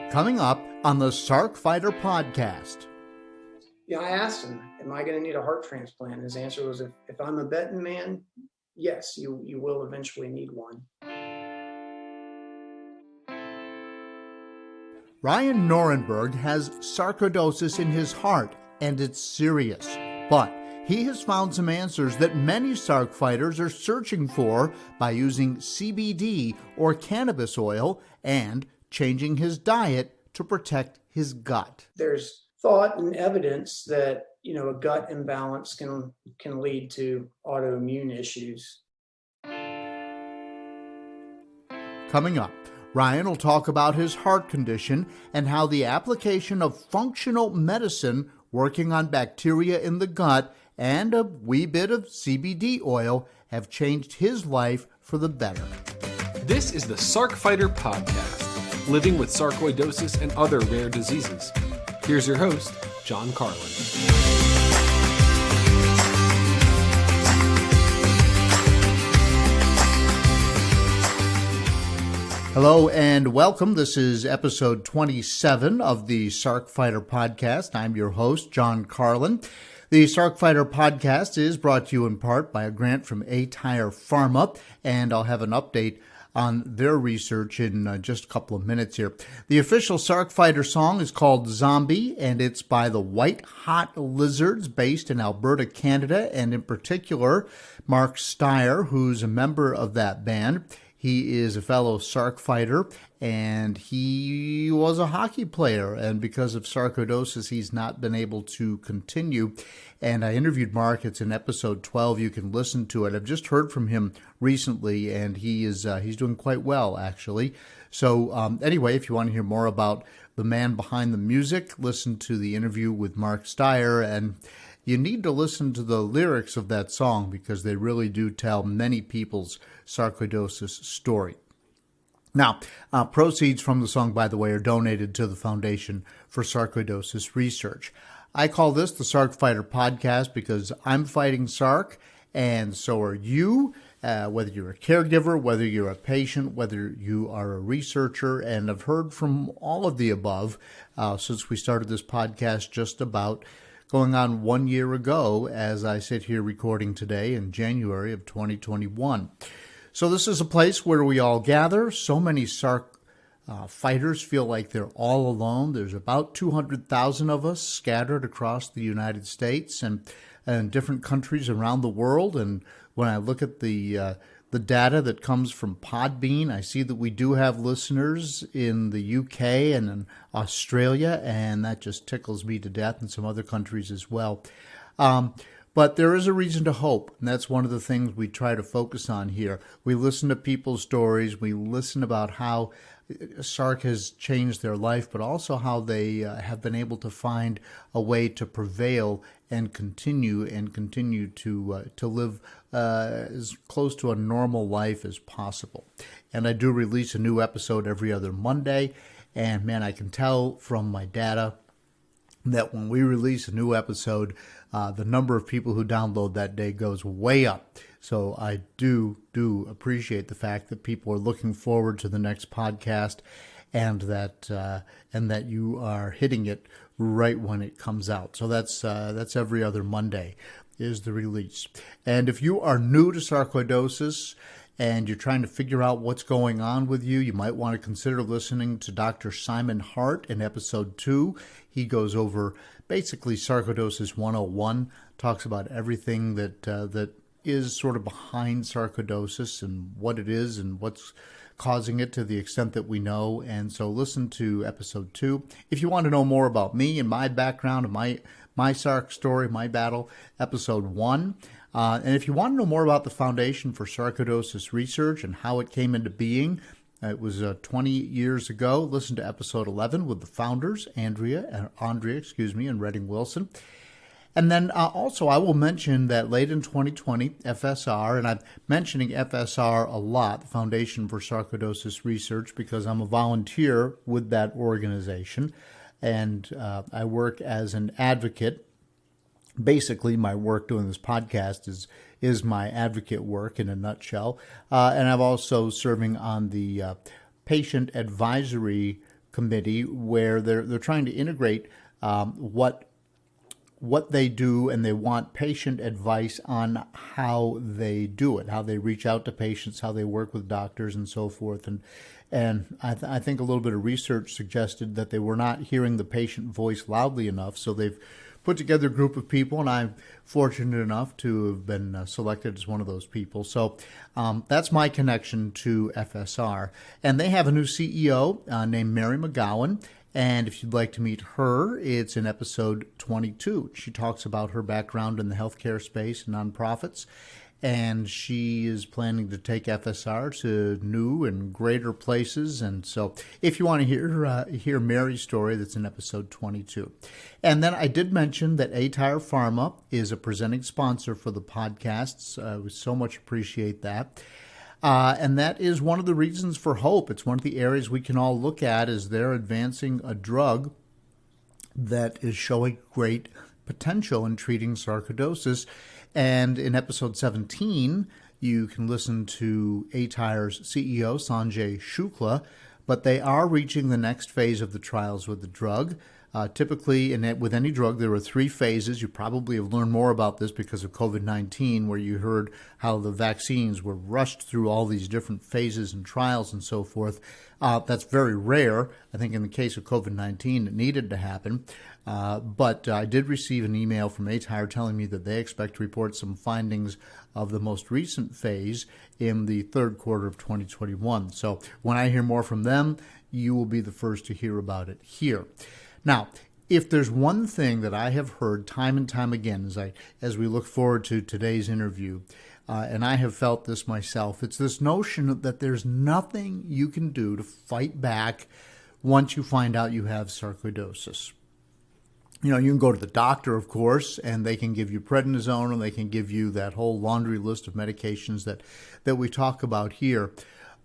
Coming up on the Sarc Fighter podcast. I asked him, am I going to need a heart transplant? His answer was, if I'm a betting man, yes, you will eventually need one. Ryan Norenberg has sarcoidosis in his heart, and it's serious. But he has found some answers that many Sarc fighters are searching for by using CBD or cannabis oil and changing his diet to protect his gut. There's thought and evidence that, a gut imbalance can lead to autoimmune issues. Coming up, Ryan will talk about his heart condition and how the application of functional medicine working on bacteria in the gut and a wee bit of CBD oil have changed his life for the better. This is the Sarc Fighter podcast, living with sarcoidosis and other rare diseases. Here's your host, John Carlin. Hello and welcome. This is episode 27 of the Sarc Fighter podcast. I'm your host, John Carlin. The Sarc Fighter podcast is brought to you in part by a grant from aTyr Pharma, and I'll have an update on their research in just a couple of minutes here. The official Sarc Fighter song is called Zombie, and it's by the White Hot Lizards based in Alberta, Canada, and in particular, Mark Steyer, who's a member of that band. He is a fellow Sarc fighter, and he was a hockey player, and because of sarcoidosis, he's not been able to continue. And I interviewed Mark. It's in episode 12. You can listen to it. I've just heard from him recently, and he's doing quite well, actually. So anyway, if you want to hear more about the man behind the music, listen to the interview with Mark Steyer, and you need to listen to the lyrics of that song because they really do tell many people's sarcoidosis story. Now, proceeds from the song, by the way, are donated to the Foundation for Sarcoidosis Research. I call this the Sarc Fighter podcast because I'm fighting Sarc, and so are you, whether you're a caregiver, whether you're a patient, whether you are a researcher, and I've heard from all of the above since we started this podcast just about going on 1 year ago as I sit here recording today in January of 2021. So this is a place where we all gather. So many Sarc fighters feel like they're all alone. There's about 200,000 of us scattered across the United States and different countries around the world. And when I look at the data that comes from Podbean, I see that we do have listeners in the UK and in Australia, and that just tickles me to death, and some other countries as well. But there is a reason to hope, and that's one of the things we try to focus on here. We listen to people's stories. We listen about how Sarc has changed their life, but also how they have been able to find a way to prevail and continue to live as close to a normal life as possible. And I do release a new episode every other Monday, and man, I can tell from my data that when we release a new episode, the number of people who download that day goes way up. So I do appreciate the fact that people are looking forward to the next podcast, and that you are hitting it right when it comes out. So that's every other Monday is the release. And if you are new to sarcoidosis and you're trying to figure out what's going on with you, you might want to consider listening to Dr. Simon Hart in episode 2. He goes over basically sarcoidosis 101, talks about everything that is sort of behind sarcoidosis and what it is and what's causing it to the extent that we know. And so listen to episode 2. If you want to know more about me and my background and my Sarc story, my battle, episode 1. And if you want to know more about the Foundation for Sarcoidosis Research and how it came into being, it was 20 years ago. Listen to episode 11 with the founders, Andrea, and Redding Wilson. And then also I will mention that late in 2020, FSR, and I'm mentioning FSR a lot, the Foundation for Sarcoidosis Research, because I'm a volunteer with that organization, and I work as an advocate. Basically, my work doing this podcast is my advocate work in a nutshell. And I'm also serving on the patient advisory committee where they're trying to integrate what they do, and they want patient advice on how they do it, how they reach out to patients, how they work with doctors, and so forth. And I think a little bit of research suggested that they were not hearing the patient voice loudly enough, so they've put together a group of people, and I'm fortunate enough to have been selected as one of those people. So that's my connection to FSR. And they have a new CEO named Mary McGowan. And if you'd like to meet her, it's in episode 22. She talks about her background in the healthcare space and nonprofits, and she is planning to take FSR to new and greater places. And so if you want to hear Mary's story, that's in episode 22. And then I did mention that Atyre Pharma is a presenting sponsor for the podcasts. We so much appreciate that. And that is one of the reasons for hope. It's one of the areas we can all look at as they're advancing a drug that is showing great potential in treating sarcoidosis. And in episode 17, you can listen to Atyre's CEO, Sanjay Shukla, but they are reaching the next phase of the trials with the drug. Typically, with any drug, there are 3 phases. You probably have learned more about this because of COVID-19, where you heard how the vaccines were rushed through all these different phases and trials and so forth. That's very rare. I think in the case of COVID-19, it needed to happen. But I did receive an email from Atyre telling me that they expect to report some findings of the most recent phase in the third quarter of 2021. So when I hear more from them, you will be the first to hear about it here. Now, if there's one thing that I have heard time and time again as we look forward to today's interview, and I have felt this myself, it's this notion that there's nothing you can do to fight back once you find out you have sarcoidosis. You know, you can go to the doctor, of course, and they can give you prednisone, and they can give you that whole laundry list of medications that we talk about here.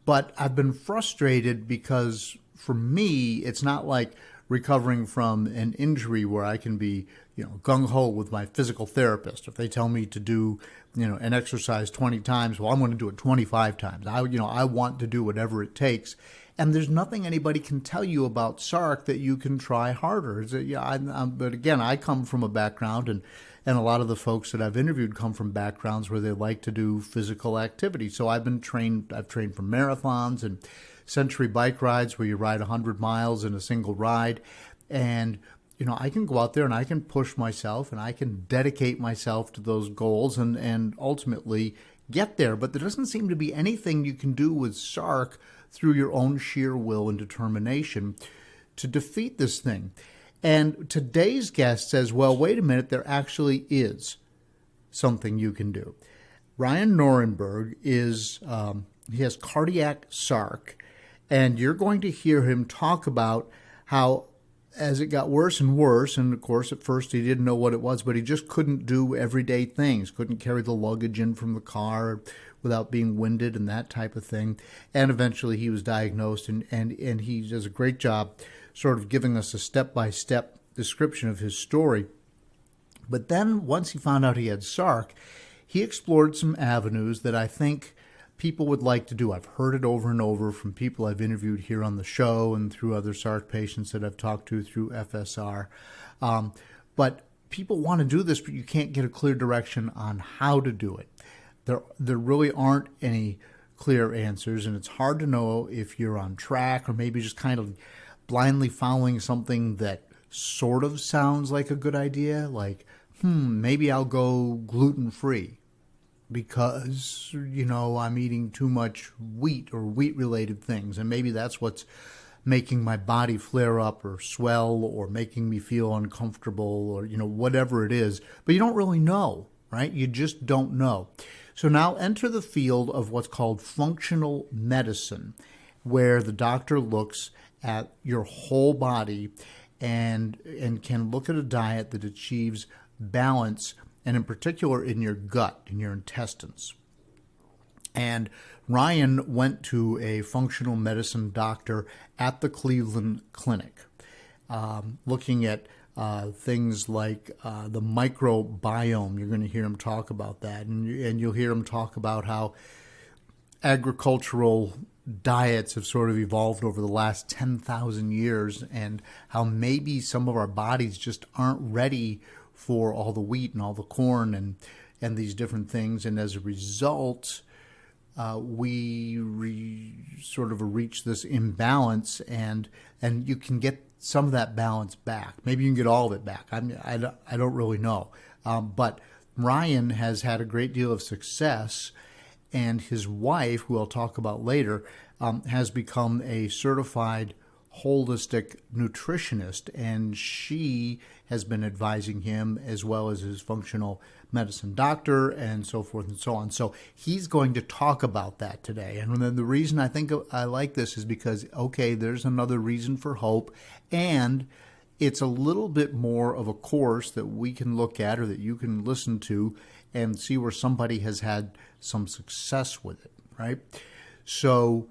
But I've been frustrated because for me, it's not like recovering from an injury where I can be, gung-ho with my physical therapist. If they tell me to do, an exercise 20 times, well, I'm going to do it 25 times. I want to do whatever it takes. And there's nothing anybody can tell you about Sarc that you can try harder. But again, I come from a background, and a lot of the folks that I've interviewed come from backgrounds where they like to do physical activity. So I've trained for marathons and century bike rides where you ride 100 miles in a single ride. And, I can go out there and I can push myself and I can dedicate myself to those goals and ultimately get there. But there doesn't seem to be anything you can do with Sarc through your own sheer will and determination to defeat this thing. And today's guest says, well, wait a minute, there actually is something you can do. Ryan Norenberg he has cardiac Sarc, and you're going to hear him talk about how as it got worse and worse, and of course at first he didn't know what it was, but he just couldn't do everyday things, couldn't carry the luggage in from the car without being winded and that type of thing. And eventually he was diagnosed, and he does a great job sort of giving us a step-by-step description of his story. But then once he found out he had Sarc, he explored some avenues that I think people would like to do. I've heard it over and over from people I've interviewed here on the show and through other Sarc patients that I've talked to through FSR. But people want to do this, but you can't get a clear direction on how to do it. There really aren't any clear answers, and it's hard to know if you're on track or maybe just kind of blindly following something that sort of sounds like a good idea, like, maybe I'll go gluten-free because, I'm eating too much wheat or wheat-related things, and maybe that's what's making my body flare up or swell or making me feel uncomfortable or, whatever it is. But you don't really know, right? You just don't know. So now enter the field of what's called functional medicine, where the doctor looks at your whole body and can look at a diet that achieves balance, and in particular in your gut, in your intestines. And Ryan went to a functional medicine doctor at the Cleveland Clinic, looking at things like the microbiome. You're going to hear him talk about that, and you'll hear him talk about how agricultural diets have sort of evolved over the last 10,000 years, and how maybe some of our bodies just aren't ready for all the wheat and all the corn and these different things. And as a result, sort of reach this imbalance, and you can get some of that balance back. Maybe you can get all of it back. I don't really know. But Ryan has had a great deal of success, and his wife, who I'll talk about later, has become a certified holistic nutritionist, and she has been advising him as well as his functional medicine doctor and so forth and so on. So he's going to talk about that today. And then the reason I think I like this is because, okay, there's another reason for hope, and it's a little bit more of a course that we can look at, or that you can listen to and see where somebody has had some success with it, right? So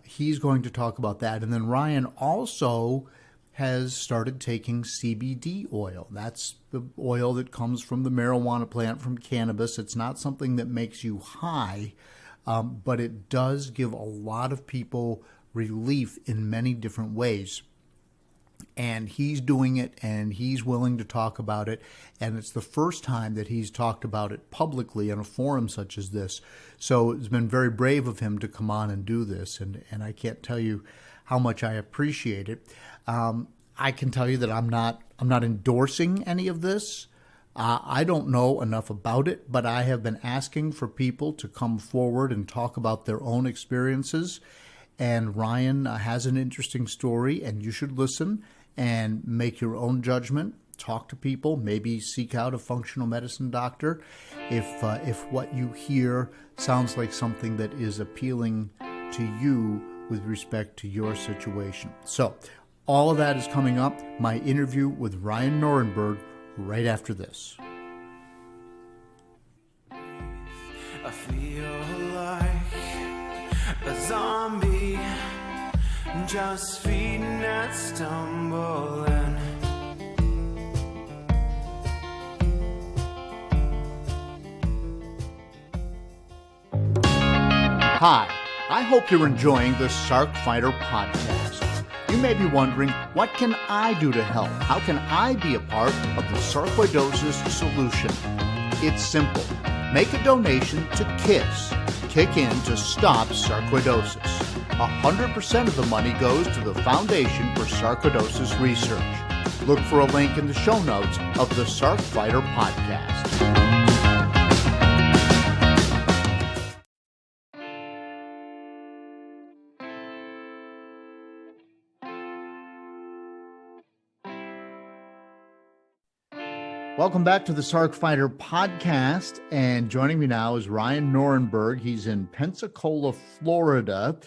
he's going to talk about that. And then Ryan also has started taking CBD oil. That's the oil that comes from the marijuana plant, from cannabis. It's not something that makes you high, but it does give a lot of people relief in many different ways. And he's doing it, and he's willing to talk about it. And it's the first time that he's talked about it publicly in a forum such as this. So it's been very brave of him to come on and do this. And I can't tell you how much I appreciate it. I can tell you that I'm not endorsing any of this. I don't know enough about it, but I have been asking for people to come forward and talk about their own experiences. And Ryan has an interesting story, and you should listen and make your own judgment. Talk to people, maybe seek out a functional medicine doctor if what you hear sounds like something that is appealing to you with respect to your situation. So all of that is coming up. My interview with Ryan Norenberg right after this. I feel like a zombie, just feeding and stumbling. Hi, I hope you're enjoying the Sarc Fighter podcast. You may be wondering, what can I do to help? How can I be a part of the sarcoidosis solution? It's simple. Make a donation to KISS, Kick In to Stop Sarcoidosis. 100% of the money goes to the Foundation for Sarcoidosis Research. Look for a link in the show notes of the Sarc Fighter podcast. Welcome back to the Sarc Fighter podcast, and joining me now is Ryan Norenberg. He's in Pensacola, Florida,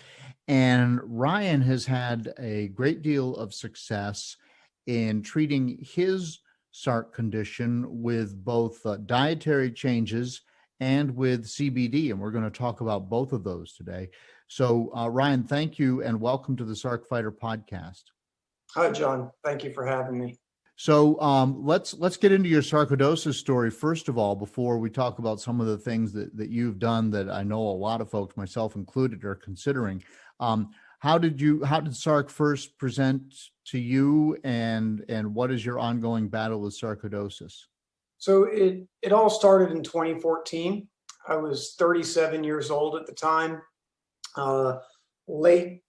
and Ryan has had a great deal of success in treating his Sarc condition with both dietary changes and with CBD, and we're going to talk about both of those today. So, Ryan, thank you, and welcome to the Sarc Fighter podcast. Hi, John. Thank you for having me. So let's get into your sarcoidosis story first of all, before we talk about some of the things that you've done that I know a lot of folks, myself included, are considering. How did Sarc first present to you, and what is your ongoing battle with sarcoidosis? So it all started in 2014. I was 37 years old at the time. Late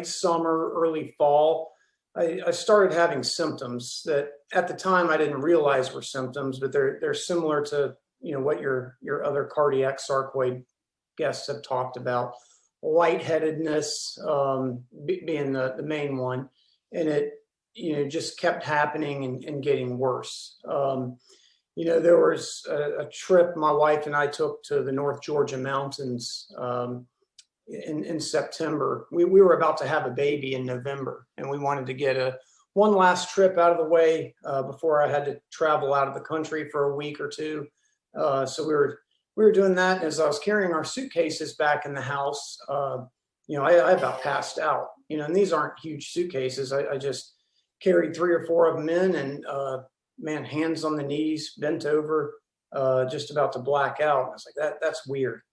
summer, early fall. I started having symptoms that at the time I didn't realize were symptoms, but they're similar to what your other cardiac sarcoid guests have talked about. Lightheadedness being the main one, and it just kept happening and getting worse. There was a trip my wife and I took to the North Georgia mountains in September. We were about to have a baby in November, and we wanted to get one last trip out of the way before I had to travel out of the country for a week or two. So we were doing that. As I was carrying our suitcases back in the house, I about passed out. And these aren't huge suitcases. I just carried 3 or 4 of them in, and hands on the knees, bent over, just about to black out. I was like, that's weird.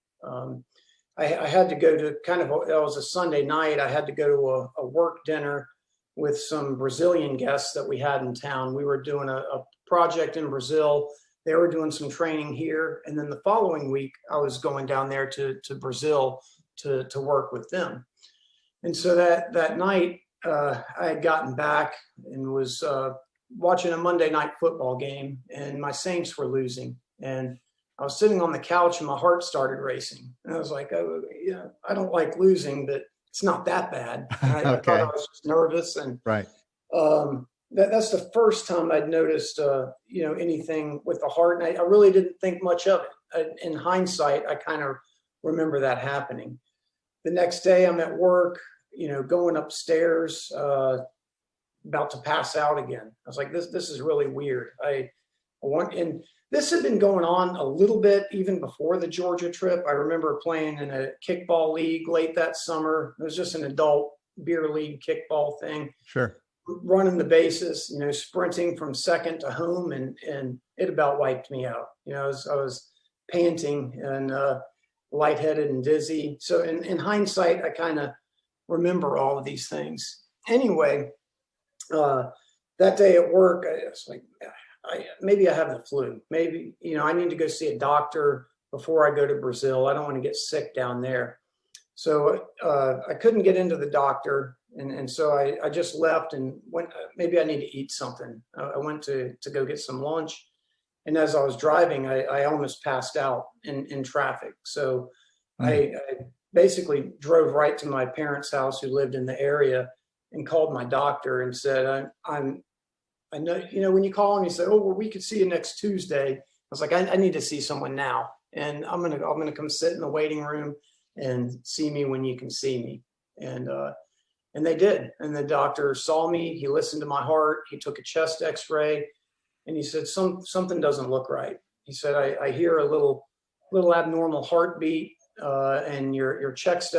I had to go to it was a Sunday night. I had to go to a work dinner with some Brazilian guests that we had in town. We were doing a project in Brazil. They were doing some training here. And then the following week, I was going down there to Brazil to work with them. And so that night, I had gotten back and was watching a Monday night football game, and my Saints were losing. And I was sitting on the couch and my heart started racing. And I was like, oh, yeah, I don't like losing, but it's not that bad. I thought I was just nervous. And right. That's the first time I'd noticed, anything with the heart. And I really didn't think much of it. In hindsight, I kind of remember that happening. The next day I'm at work, going upstairs, about to pass out again. I was like, this is really weird. And this had been going on a little bit even before the Georgia trip. I remember playing in a kickball league late that summer. It was just an adult beer league kickball thing. Sure. Running the bases, sprinting from second to home, and it about wiped me out. I was panting and lightheaded and dizzy. So in hindsight, I kind of remember all of these things. Anyway, that day at work, I was like, maybe I have the flu. Maybe, I need to go see a doctor before I go to Brazil. I don't want to get sick down there. So I couldn't get into the doctor. And so I just left and went, maybe I need to eat something. I went to go get some lunch. And as I was driving, I almost passed out in traffic. So I basically drove right to my parents' house, who lived in the area, and called my doctor and said, I know, when you call him, you say, oh, well, we could see you next Tuesday. I was like, I need to see someone now. And I'm going to come sit in the waiting room and see me when you can see me. And they did. And the doctor saw me. He listened to my heart. He took a chest x-ray, and he said, something doesn't look right. He said, I hear a little abnormal heartbeat, and your chest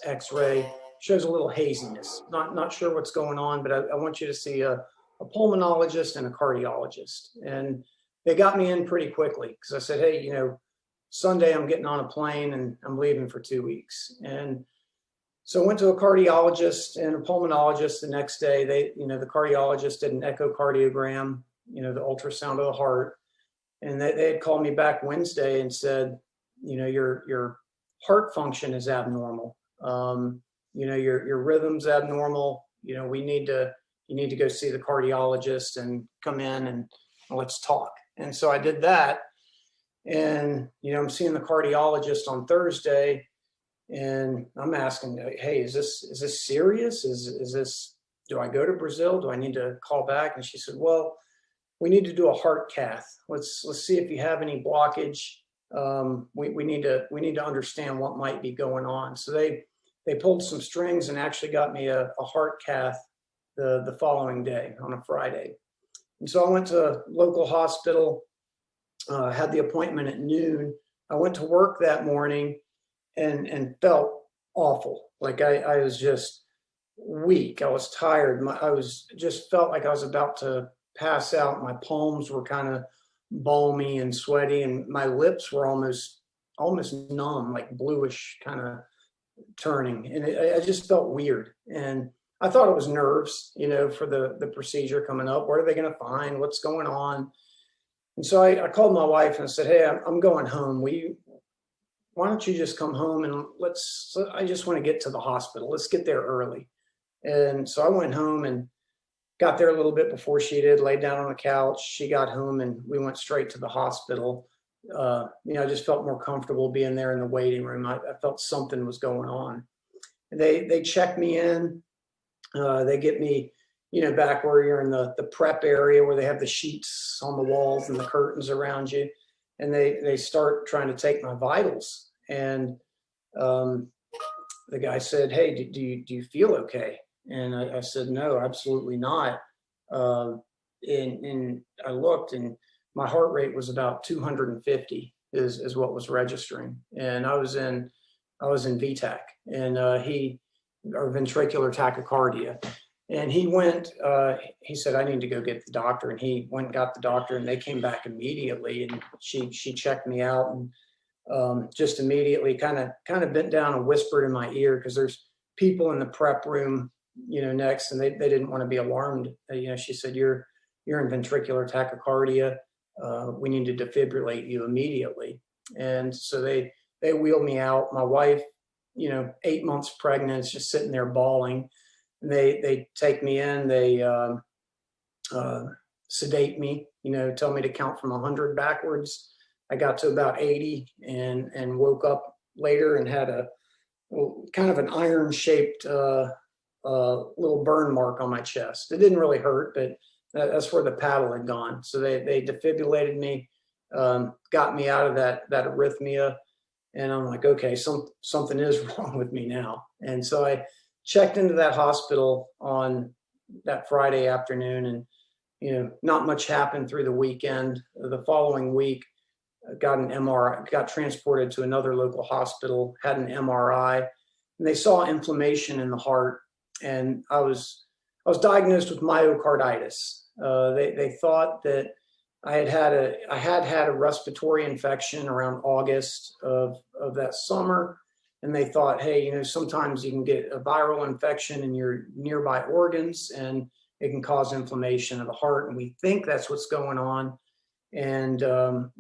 x-ray shows a little haziness. Not sure what's going on, but I want you to see a pulmonologist and a cardiologist. And they got me in pretty quickly, because I said, hey, Sunday I'm getting on a plane and I'm leaving for 2 weeks. And so I went to a cardiologist and a pulmonologist the next day. The cardiologist did an echocardiogram, the ultrasound of the heart. And they had called me back Wednesday and said, your heart function is abnormal. Your rhythm's abnormal. You need to go see the cardiologist and come in and let's talk. And so I did that. And, I'm seeing the cardiologist on Thursday, and I'm asking, hey, is this serious? Is this, do I go to Brazil? Do I need to call back? And she said, well, we need to do a heart cath. Let's see if you have any blockage. We need to understand what might be going on. So they pulled some strings and actually got me a heart cath the following day on a Friday. And so I went to a local hospital, had the appointment at noon. I went to work that morning and felt awful. Like I was just weak. I was tired. Just felt like I was about to pass out. My palms were kind of balmy and sweaty, and my lips were almost numb, like bluish kind of turning. And I just felt weird. And I thought it was nerves, for the procedure coming up. What are they going to find? What's going on? And so I called my wife and I said, hey, I'm going home. Why don't you just come home and I just want to get to the hospital. Let's get there early. And so I went home and got there a little bit before she did, laid down on the couch. She got home and we went straight to the hospital. I just felt more comfortable being there in the waiting room. I felt something was going on. And they checked me in. They get me, back where you're in the prep area where they have the sheets on the walls and the curtains around you. And they start trying to take my vitals. And the guy said, hey, do you feel okay? And I said, no, absolutely not. And I looked, and my heart rate was about 250 is what was registering. And I was in VTAC, and or ventricular tachycardia. And he went, he said, I need to go get the doctor. And he went and got the doctor, and they came back immediately, and she checked me out, and just immediately kind of bent down and whispered in my ear, because there's people in the prep room, next, and they didn't want to be alarmed. She said, you're in ventricular tachycardia. We need to defibrillate you immediately. And so they wheeled me out. My wife, 8 months pregnant, is just sitting there bawling. And they take me in, they sedate me, tell me to count from 100 backwards. I got to about 80 and woke up later and had kind of an iron shaped little burn mark on my chest. It didn't really hurt, but that's where the paddle had gone. So they defibrillated me, got me out of that arrhythmia. And I'm like, okay, something is wrong with me now. And so I checked into that hospital on that Friday afternoon, and, not much happened through the weekend. The following week, got an MRI, got transported to another local hospital, had an MRI, and they saw inflammation in the heart. And I was diagnosed with myocarditis. They thought that I had had a respiratory infection around August of that summer. And they thought, hey, sometimes you can get a viral infection in your nearby organs and it can cause inflammation of the heart. And we think that's what's going on. And a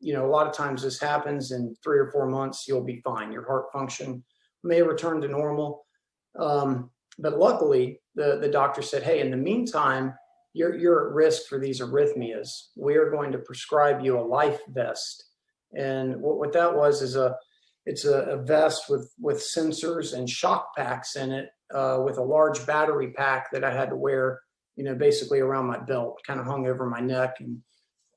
lot of times this happens in 3 or 4 months, you'll be fine. Your heart function may return to normal. But luckily, the doctor said, hey, in the meantime, you're at risk for these arrhythmias. We are going to prescribe you a life vest. And what that was is it's a vest with sensors and shock packs in it, with a large battery pack that I had to wear, basically around my belt, kind of hung over my neck and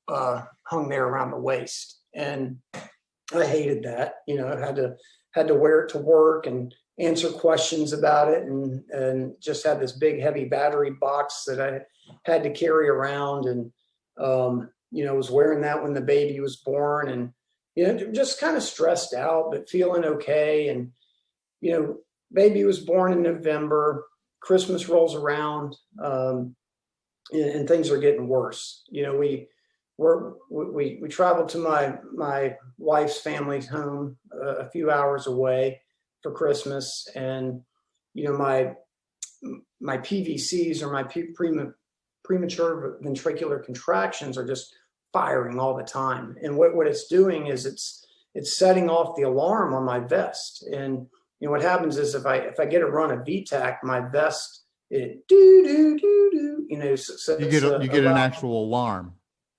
hung there around the waist. And I hated that. I had to wear it to work and answer questions about it, and just had this big heavy battery box that I had to carry around, and was wearing that when the baby was born, and just kind of stressed out but feeling okay. And baby was born in November, Christmas rolls around, and things are getting worse. We traveled to my wife's family's home a few hours away for Christmas, and my PVCs, or my premature ventricular contractions, are just firing all the time. And what it's doing is it's setting off the alarm on my vest. And what happens is if I get a run of VTAC, my vest, it so you get an actual alarm.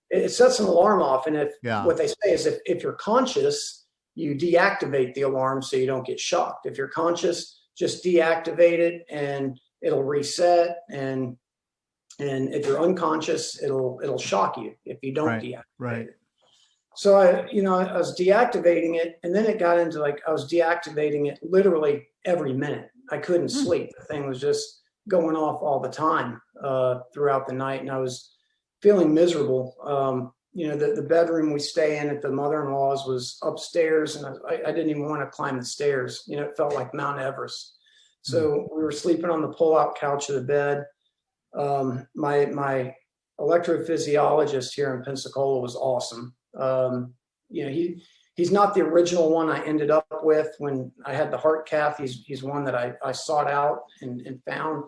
It sets an alarm off. And what they say is if you're conscious, you deactivate the alarm so you don't get shocked. If you're conscious, just deactivate it and it'll reset. And if you're unconscious, it'll shock you if you don't deactivate it. So I was deactivating it, and then it got into I was deactivating it literally every minute. I couldn't sleep. The thing was just going off all the time throughout the night, and I was feeling miserable. The bedroom we stay in at the mother-in-law's was upstairs, and I didn't even want to climb the stairs. It felt like Mount Everest. So we were sleeping on the pull-out couch of the bed. My electrophysiologist here in Pensacola was awesome. He's not the original one I ended up with when I had the heart cath. He's one that I sought out and found.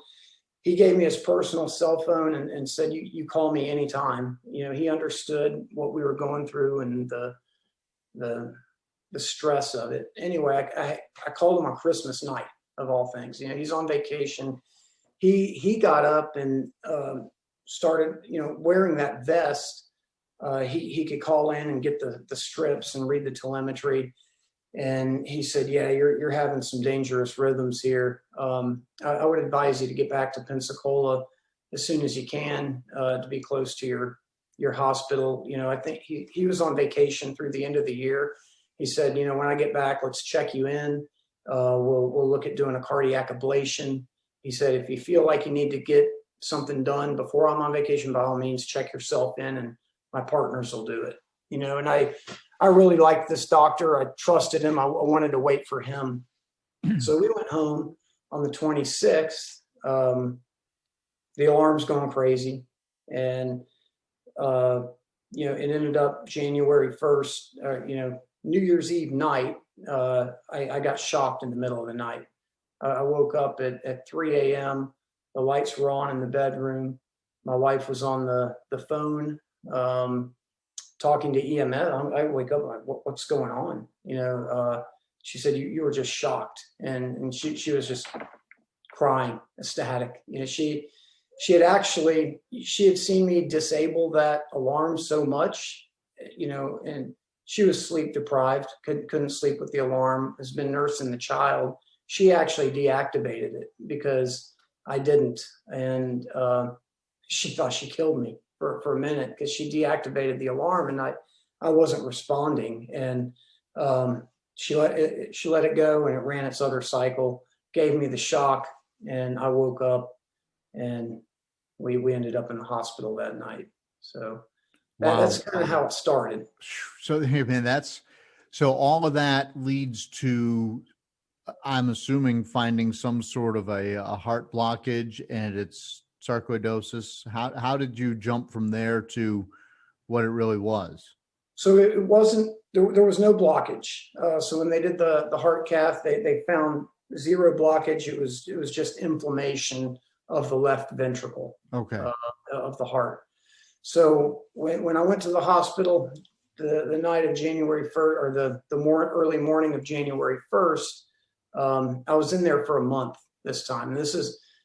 He gave me his personal cell phone and said, you call me anytime. He understood what we were going through and the stress of it. Anyway, I called him on Christmas night, of all things. He's on vacation. He got up and started, wearing that vest. He could call in and get the strips and read the telemetry. And he said, yeah, you're having some dangerous rhythms here. I would advise you to get back to Pensacola as soon as you can, to be close to your hospital. I think he was on vacation through the end of the year. He said, when I get back, let's check you in. We'll look at doing a cardiac ablation. He said, if you feel like you need to get something done before I'm on vacation, by all means, check yourself in, and my partners will do it. And I really liked this doctor. I trusted him. I wanted to wait for him. So we went home on the 26th. The alarm's going crazy. And, it ended up January 1st, New Year's Eve night, I got shocked in the middle of the night. I woke up at 3 a.m. The lights were on in the bedroom. My wife was on the phone talking to EMS. I wake up like, what's going on? She said, you were just shocked. And she was just crying, ecstatic. She had seen me disable that alarm so much, and she was sleep deprived, couldn't sleep with the alarm, has been nursing the child. She actually deactivated it because I didn't. And she thought she killed me for a minute because she deactivated the alarm and I wasn't responding. And she let it go, and it ran its other cycle, gave me the shock, and I woke up, and we ended up in the hospital that night. So that's kind of how it started. So, man, so all of that leads to, I'm assuming, finding some sort of a heart blockage, and it's sarcoidosis. How did you jump from there to what it really was? So it wasn't, there was no blockage. So when they did the heart cath, they found zero blockage. It was just inflammation of the left ventricle of the heart. So when I went to the hospital the night of January 1st, or the early morning of January 1st, I was in there for a month this time. And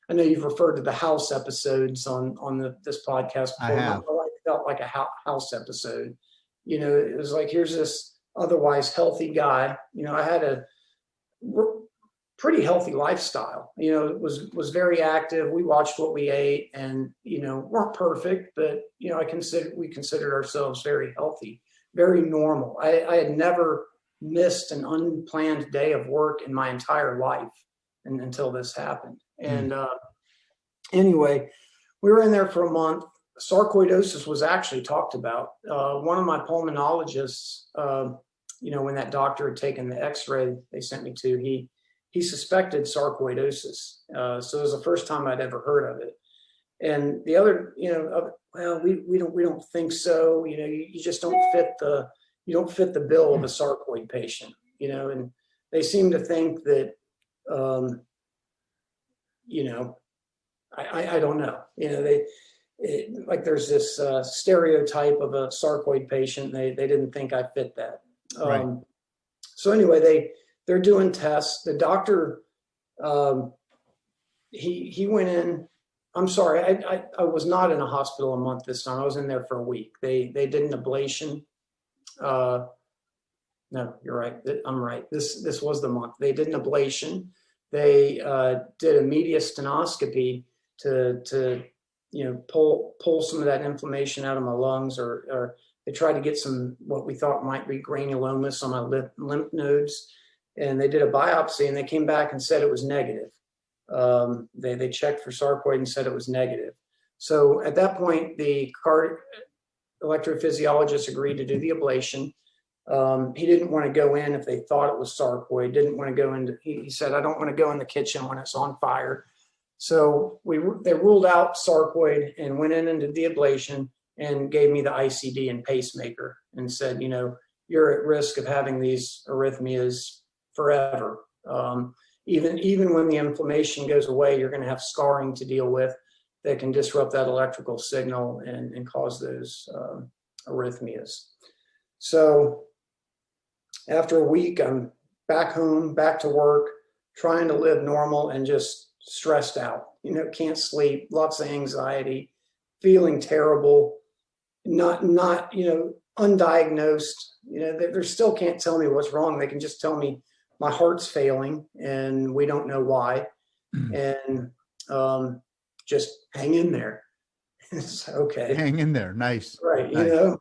I know you've referred to the house episodes on this podcast before. I have. It felt like a house episode. It was like, here's this otherwise healthy guy. I had a pretty healthy lifestyle. It was very active. We watched what we ate, and weren't perfect, but we considered ourselves very healthy, very normal. I had never missed an unplanned day of work in my entire life until this happened. And anyway, we were in there for a month. Sarcoidosis was actually talked about. One of my pulmonologists, when that doctor had taken the x-ray they sent me to, he suspected sarcoidosis. So it was the first time I'd ever heard of it. And the other, well, we don't think so. You just don't fit the bill of a sarcoid patient, and they seem to think that, I don't know, like there's this stereotype of a sarcoid patient. They didn't think I fit that. Right. So anyway, they're doing tests. The doctor, he went in. I'm sorry, I was not in a hospital a month this time. I was in there for a week. They did an ablation. No, you're right. I'm right. This was the month. They did an ablation. They did a mediastinoscopy to pull some of that inflammation out of my lungs, or they tried to get some what we thought might be granulomas on my lymph nodes. And they did a biopsy, and they came back and said it was negative. They checked for sarcoid and said it was negative. So at that point, the electrophysiologist agreed to do the ablation. He didn't want to go in if they thought it was sarcoid. Didn't want to go into. He said, "I don't want to go in the kitchen when it's on fire." So they ruled out sarcoid and went in and did the ablation and gave me the ICD and pacemaker and said, you're at risk of having these arrhythmias forever. Even when the inflammation goes away, you're going to have scarring to deal with that can disrupt that electrical signal and cause those arrhythmias. So after a week, I'm back home, back to work, trying to live normal and just stressed out, can't sleep, lots of anxiety, feeling terrible, not undiagnosed, they still can't tell me what's wrong. They can just tell me my heart's failing and we don't know why. And just hang in there. It's okay. Hang in there. Nice. Right. Nice.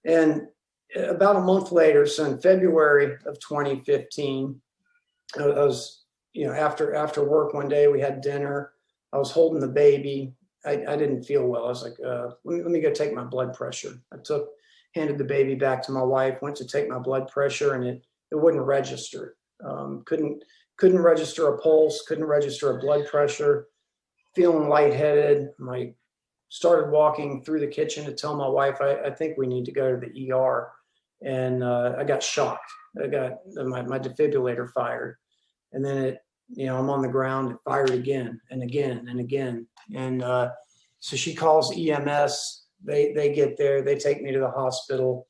And about a month later, so in February of 2015, I was, after work one day, we had dinner. I was holding the baby. I didn't feel well. I was like, let me go take my blood pressure. Handed the baby back to my wife, went to take my blood pressure, and it wouldn't register. Couldn't register a pulse, couldn't register a blood pressure, feeling lightheaded. I started walking through the kitchen to tell my wife, I think we need to go to the ER. and I got shocked. I got my defibrillator fired, and then I'm on the ground. It fired again and again and again, and so she calls EMS. They get there. They take me to the hospital.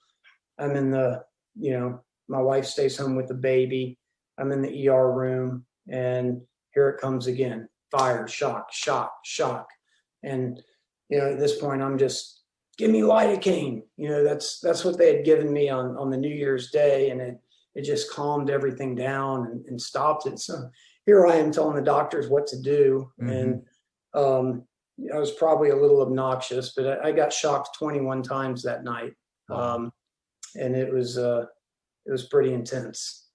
I'm in my wife stays home with the baby. I'm in the ER room, and here it comes again. Fire, shock, shock, shock. And, at this point, I'm just, give me lidocaine. That's what they had given me on the New Year's Day, and it just calmed everything down and stopped it. So here I am telling the doctors what to do. And I was probably a little obnoxious, but I got shocked 21 times that night. Wow. And it was pretty intense.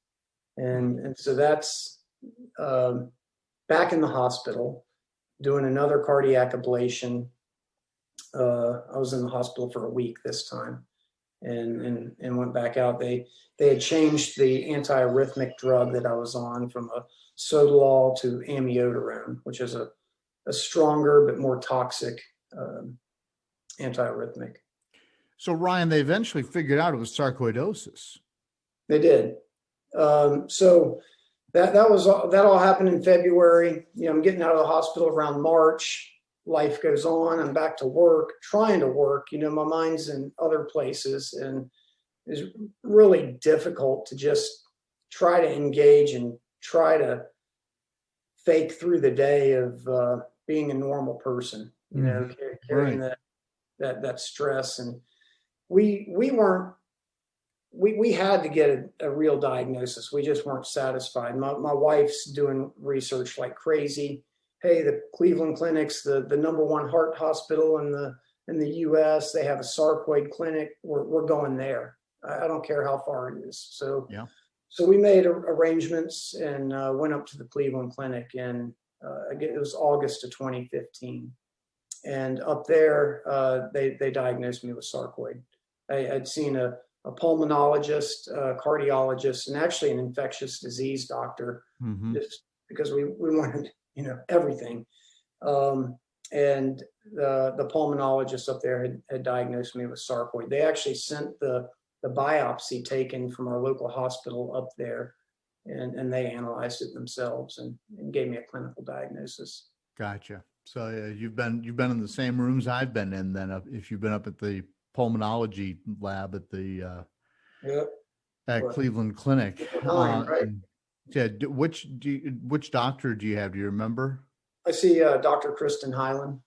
And so that's back in the hospital doing another cardiac ablation. I was in the hospital for a week this time, and went back out. They had changed the antiarrhythmic drug that I was on from a sotalol to amiodarone, which is a stronger but more toxic antiarrhythmic. So Ryan, they eventually figured out it was sarcoidosis. They did. So that all happened in February. I'm getting out of the hospital around March. Life goes on. I'm back to work, trying to work. My mind's in other places, and it's really difficult to just try to engage and try to fake through the day of being a normal person. Carrying that stress, and we had to get a real diagnosis. We just weren't satisfied. My wife's doing research like crazy. Hey, the Cleveland Clinic's the number one heart hospital in the U.S. They have a sarcoid clinic. We're going there. I don't care how far it is. So yeah. So we made arrangements and went up to the Cleveland Clinic, and it was August of 2015. And up there, they diagnosed me with sarcoid. I'd seen a pulmonologist, a cardiologist, and actually an infectious disease doctor, just because we wanted, everything. And the pulmonologist up there had diagnosed me with sarcoid. They actually sent the biopsy taken from our local hospital up there, and they analyzed it themselves and gave me a clinical diagnosis. Gotcha. So you've been in the same rooms I've been in. Then, if you've been up at the pulmonology lab at the Cleveland Clinic, right? Yeah. Which doctor do you have? Do you remember? I see Dr. Kristen Hyland.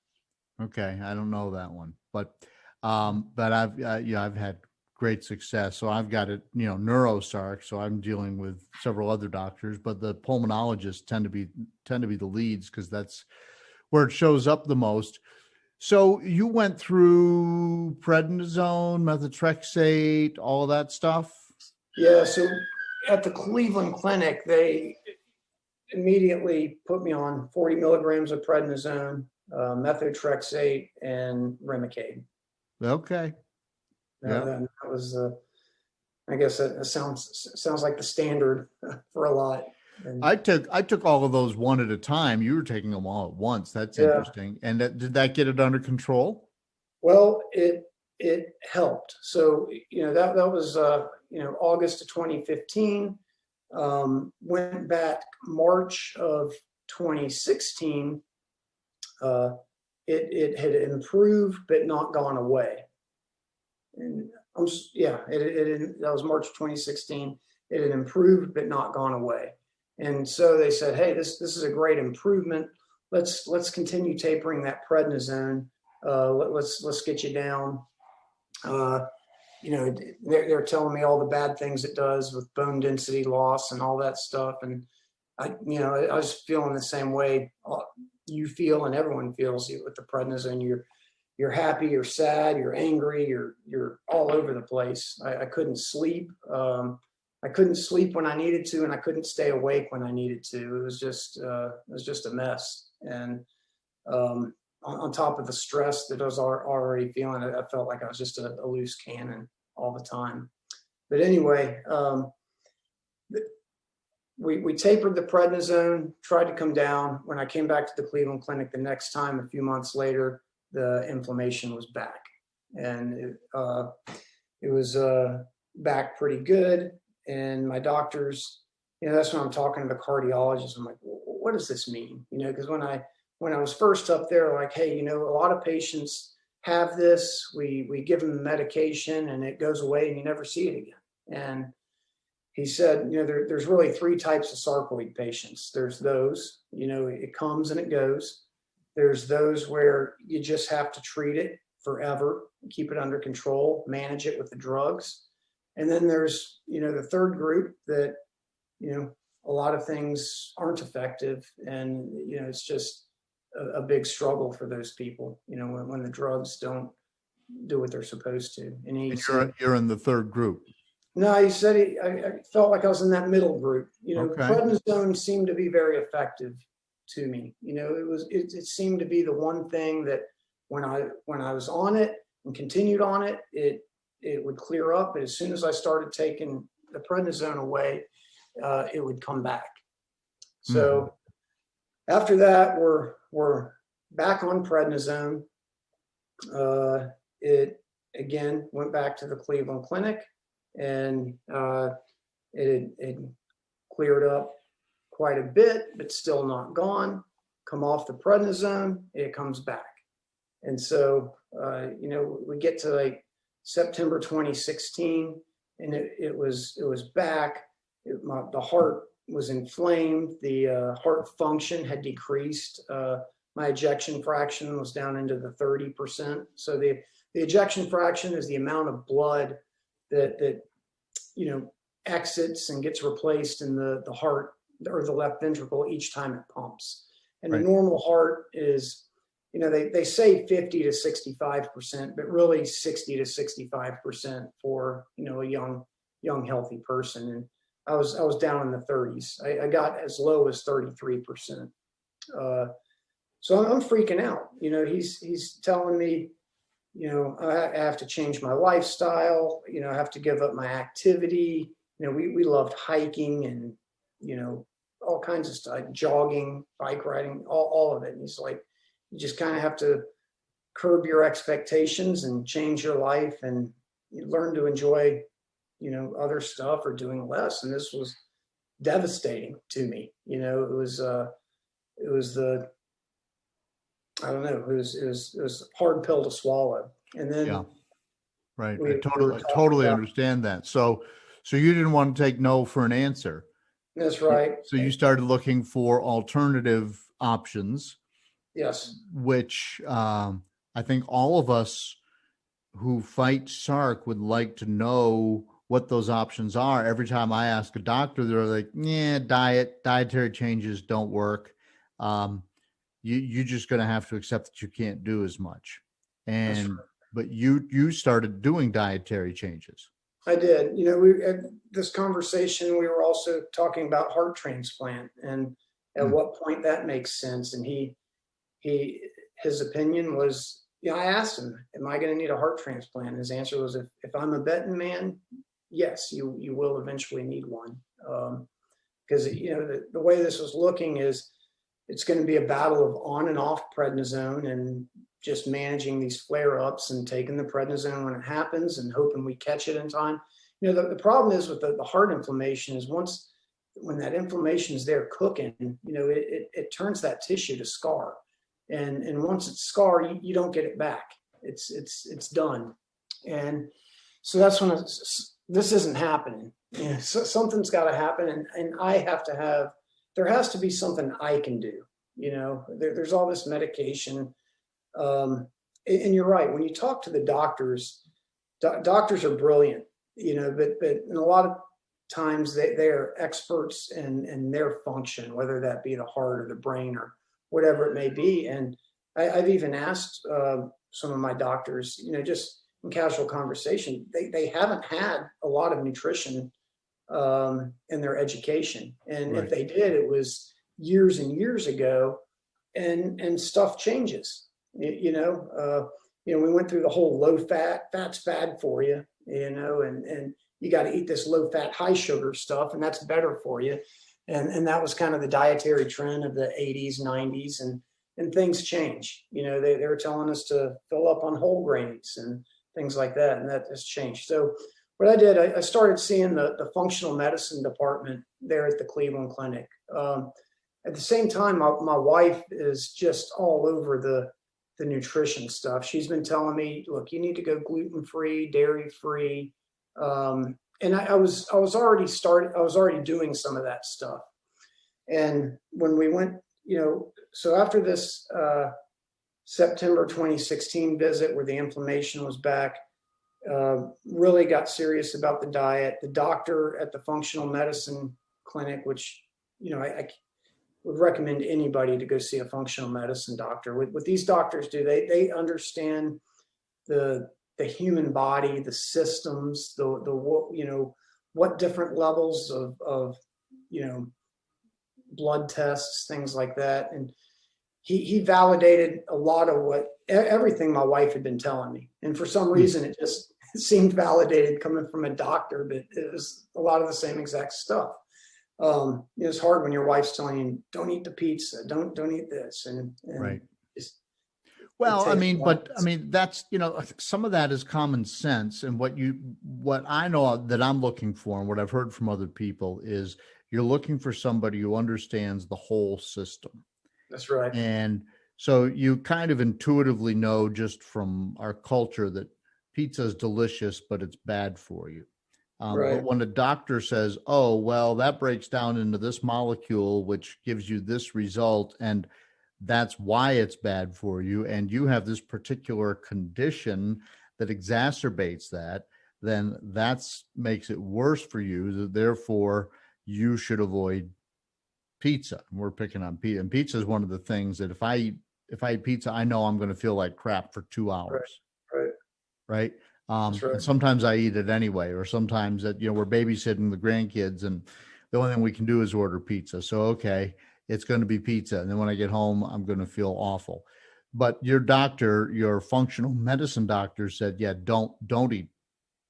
Okay, I don't know that one, but I've had great success. So I've got it, neurosarc. So I'm dealing with several other doctors, but the pulmonologists tend to be the leads because that's where it shows up the most. So you went through prednisone, methotrexate, all of that stuff? Yeah. So at the Cleveland Clinic, they immediately put me on 40 milligrams of prednisone, methotrexate, and Remicade. Okay. Yeah. That was, I guess that sounds like the standard for a lot. And I took all of those one at a time. You were taking them all at once. That's interesting. And did that get it under control? Well, it helped. So, that was, August of 2015, went back March of 2016. It had improved, but not gone away. And that was March 2016. It had improved, but not gone away. And so they said, hey, this is a great improvement. Let's continue tapering that prednisone. Let's get you down. They're telling me all the bad things it does with bone density loss and all that stuff. And I was feeling the same way you feel and everyone feels with the prednisone. You're happy, you're sad, you're angry, you're all over the place. I couldn't sleep. I couldn't sleep when I needed to, and I couldn't stay awake when I needed to. It was just a mess. And on top of the stress that I was already feeling, I felt like I was just a loose cannon all the time. But anyway, we tapered the prednisone, tried to come down. When I came back to the Cleveland Clinic the next time, a few months later, the inflammation was back, and it was back pretty good. And my doctors, that's when I'm talking to the cardiologist. I'm like, what does this mean? Because when I was first up there, like, hey, a lot of patients have this. We give them the medication and it goes away and you never see it again. And he said, there's really three types of sarcoid patients. There's those, it comes and it goes. There's those where you just have to treat it forever, keep it under control, manage it with the drugs. And then there's, the third group that, a lot of things aren't effective. And, it's just a big struggle for those people, when the drugs don't do what they're supposed to. And you're in the third group. No, he said I felt like I was in that middle group. Okay. Prednisone seemed to be very effective to me. It seemed to be the one thing that when I was on it and continued on it, it would clear up. But as soon as I started taking the prednisone away, it would come back. So after that, we're back on prednisone. It again went back to the Cleveland Clinic, and it cleared up quite a bit, but still not gone. Come off the prednisone, it comes back. And so, we get to like September 2016, and it was back. The heart was inflamed. The heart function had decreased. My ejection fraction was down into the 30%. So the ejection fraction is the amount of blood that exits and gets replaced in the heart or the left ventricle each time it pumps. And right. The normal heart is, they say 50 to 65%, but really 60 to 65% for, a young, healthy person. And I was down in the 30s. I got as low as 33%. So I'm freaking out. He's telling me, I have to change my lifestyle. I have to give up my activity. We loved hiking and, all kinds of stuff, jogging, bike riding, all of it. And he's like, you just kind of have to curb your expectations and change your life and learn to enjoy, other stuff or doing less. And this was devastating to me. It was a hard pill to swallow. And then, yeah, right. I totally understand that. So you didn't want to take no for an answer. That's right. So you started looking for alternative options. Yes. Which I think all of us who fight Sarc would like to know what those options are. Every time I ask a doctor, they're like, yeah, dietary changes don't work. You're just going to have to accept that you can't do as much. And right. But you started doing dietary changes. I did. We at this conversation, we were also talking about heart transplant and at what point that makes sense. And his opinion was, I asked him, am I going to need a heart transplant? And his answer was, if I'm a betting man, yes, you will eventually need one. Because, the way this was looking is it's going to be a battle of on and off prednisone and just managing these flare-ups and taking the prednisone when it happens and hoping we catch it in time. The problem is with the heart inflammation is when that inflammation is there cooking, it turns that tissue to scar. And once it's scarred, you don't get it back. It's done. And so that's when this isn't happening. So something's got to happen. And there has to be something I can do. There's all this medication. And you're right. When you talk to the doctors, doctors are brilliant, but in a lot of times they are experts in their function, whether that be the heart or the brain or whatever it may be. And I've even asked some of my doctors, just in casual conversation, they haven't had a lot of nutrition in their education. And right. If they did, it was years and years ago, and stuff changes. We went through the whole low fat's bad for you, and you got to eat this low fat, high sugar stuff, and that's better for you. And that was kind of the dietary trend of the 80s, 90s, and things change. They were telling us to fill up on whole grains and things like that, and that has changed. So what I did, I started seeing the functional medicine department there at the Cleveland Clinic. At the same time, my wife is just all over the nutrition stuff. She's been telling me, look, you need to go gluten-free, dairy-free. And I was already doing some of that stuff. And when we went, so after this September 2016 visit where the inflammation was back, really got serious about the diet. The doctor at the functional medicine clinic, which, I would recommend anybody to go see a functional medicine doctor. What these doctors do, they understand the human body, the systems, what different levels of blood tests, things like that. And he validated a lot of everything my wife had been telling me. And for some reason, it just seemed validated coming from a doctor, but it was a lot of the same exact stuff. It's hard when your wife's telling you, don't eat the pizza, don't eat this. And right. Well, that's, some of that is common sense. And what I know that I'm looking for and what I've heard from other people is you're looking for somebody who understands the whole system. That's right. And so you kind of intuitively know just from our culture that pizza is delicious, but it's bad for you. Right. But when a doctor says, oh, well, that breaks down into this molecule, which gives you this result, and that's why it's bad for you, and you have this particular condition that exacerbates that, then that's makes it worse for you. Therefore, you should avoid pizza. We're picking on pizza. And pizza is one of the things that if I eat pizza, I know I'm going to feel like crap for 2 hours. Right. That's right. And sometimes I eat it anyway, or sometimes that, we're babysitting the grandkids and the only thing we can do is order pizza. So, okay, it's going to be pizza. And then when I get home, I'm going to feel awful. But your doctor, your functional medicine doctor said, yeah, don't eat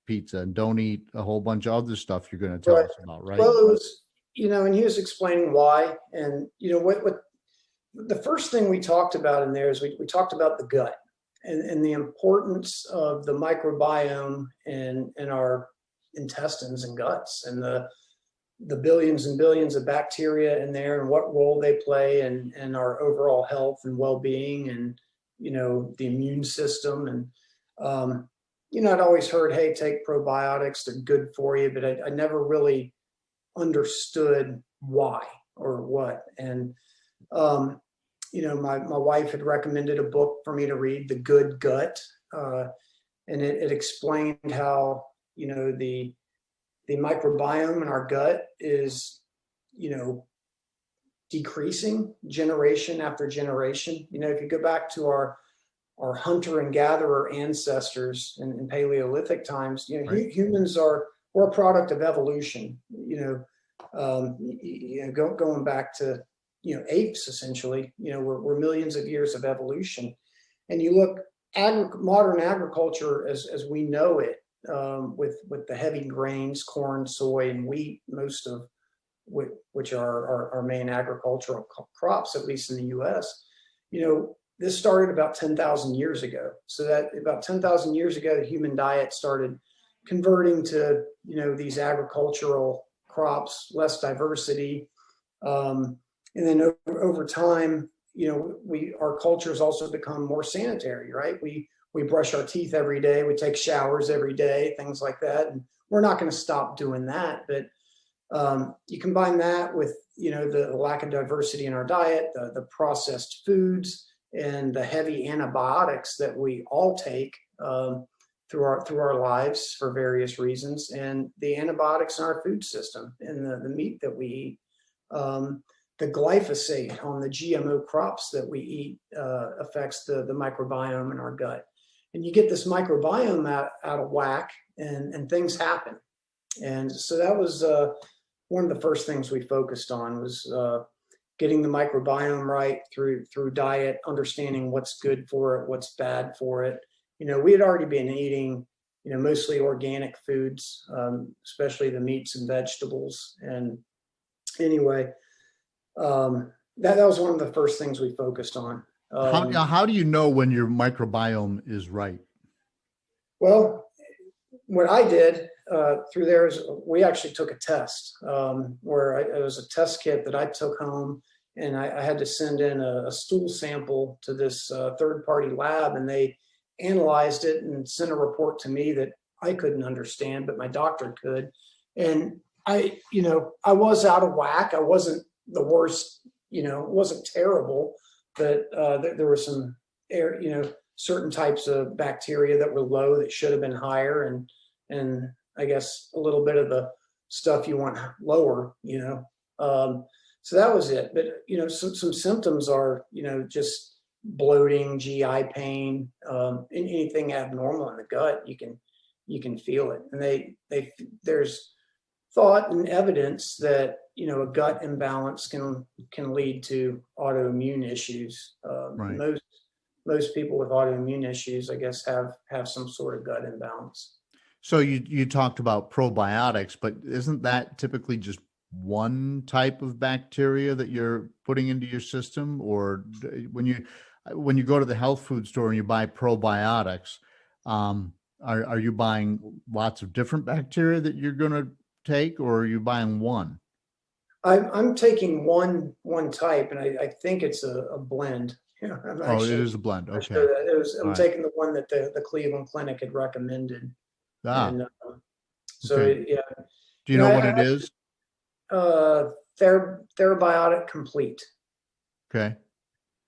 pizza and don't eat a whole bunch of other stuff you're going to tell us about, right? Well, it was, and he was explaining why. And, what the first thing we talked about in there is we talked about the gut and the importance of the microbiome in our intestines and guts and the billions and billions of bacteria in there and what role they play in our overall health and well-being and, the immune system. And, I'd always heard, hey, take probiotics, they're good for you, but I never really understood why or what. And, my wife had recommended a book for me to read, The Good Gut. And it explained how, the microbiome in our gut is, decreasing generation after generation. If you go back to our hunter and gatherer ancestors in Paleolithic times, Right. Humans we're a product of evolution, going back to, apes, essentially, we're millions of years of evolution. And you look modern agriculture as we know it, with the heavy grains, corn, soy, and wheat, most of which are our main agricultural crops, at least in the U.S. This started about 10,000 years ago. So that about 10,000 years ago, the human diet started converting to, these agricultural crops, less diversity. And then over time, our cultures also become more sanitary, right? We brush our teeth every day, we take showers every day, things like that. And we're not going to stop doing that. But you combine that with, the lack of diversity in our diet, the processed foods, and the heavy antibiotics that we all take through our lives for various reasons, and the antibiotics in our food system and the meat that we eat. The glyphosate on the GMO crops that we eat affects the microbiome in our gut. And you get this microbiome out of whack and things happen. And so that was one of the first things we focused on was getting the microbiome right through diet, understanding what's good for it, what's bad for it. We had already been eating, mostly organic foods, especially the meats and vegetables. And anyway, that was one of the first things we focused on. How do you know when your microbiome is right? Well, what I did, through there is we actually took a test where it was a test kit that I took home, and I had to send in a stool sample to this third-party lab, and they analyzed it and sent a report to me that I couldn't understand, but my doctor could. And I was out of whack. I wasn't the worst, it wasn't terrible, but there were some certain types of bacteria that were low that should have been higher, and I guess a little bit of the stuff you want lower, so that was it. But, some symptoms are, just bloating, GI pain, anything abnormal in the gut, you can feel it. And there's thought and evidence that, a gut imbalance can lead to autoimmune issues. Right. Most people with autoimmune issues, I guess, have some sort of gut imbalance. So you talked about probiotics, but isn't that typically just one type of bacteria that you're putting into your system? Or when you go to the health food store and you buy probiotics, are you buying lots of different bacteria that you're going to take, or are you buying one? I'm taking one type, and I think it's a blend. It is a blend. Okay. Sure I'm right. taking the one that the Cleveland Clinic had recommended. And, okay. Yeah. Do you know what it is? Therabiotic Complete. Okay.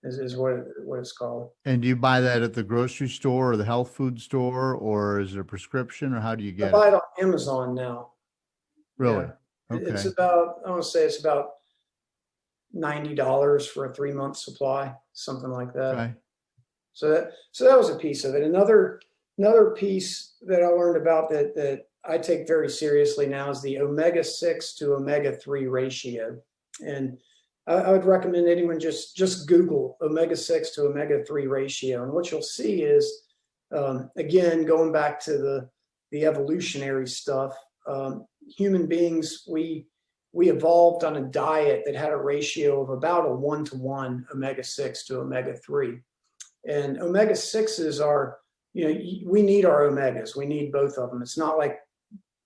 Is what it's called. And do you buy that at the grocery store or the health food store, or is it a prescription, or how do you get it? I buy it on Amazon now. Really? Yeah. Okay. It's about $90 for a 3-month supply, something like that. Okay. So that was a piece of it. Another piece that I learned about that I take very seriously now is the omega-6 to omega-3 ratio. And I would recommend anyone just Google omega-6 to omega-3 ratio. And what you'll see is, again, going back to the evolutionary stuff, human beings, we evolved on a diet that had a ratio of about a 1-to-1 omega-6 to omega-3. And omega-6s are, we need our omegas. We need both of them. It's not like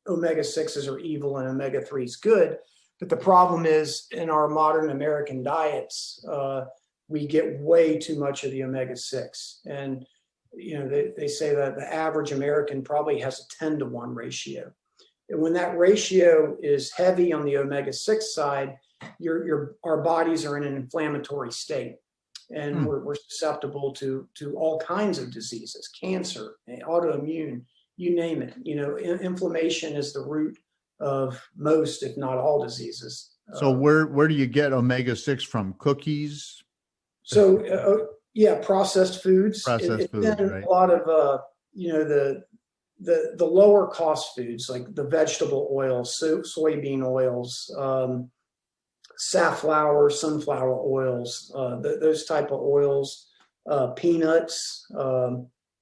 omega-6s are evil and omega-3s good. But the problem is, in our modern American diets, we get way too much of the omega-6. And, they say that the average American probably has a 10-to-1 ratio. And when that ratio is heavy on the omega-6 side, our bodies are in an inflammatory state. And we're susceptible to all kinds of diseases, cancer, autoimmune, you name it. Inflammation is the root of most, if not all, diseases. So where do you get omega-6 from? Cookies? So processed foods. Processed foods, right? A lot of the lower cost foods, like the vegetable oils, soybean oils, safflower, sunflower oils, those type of oils, peanuts,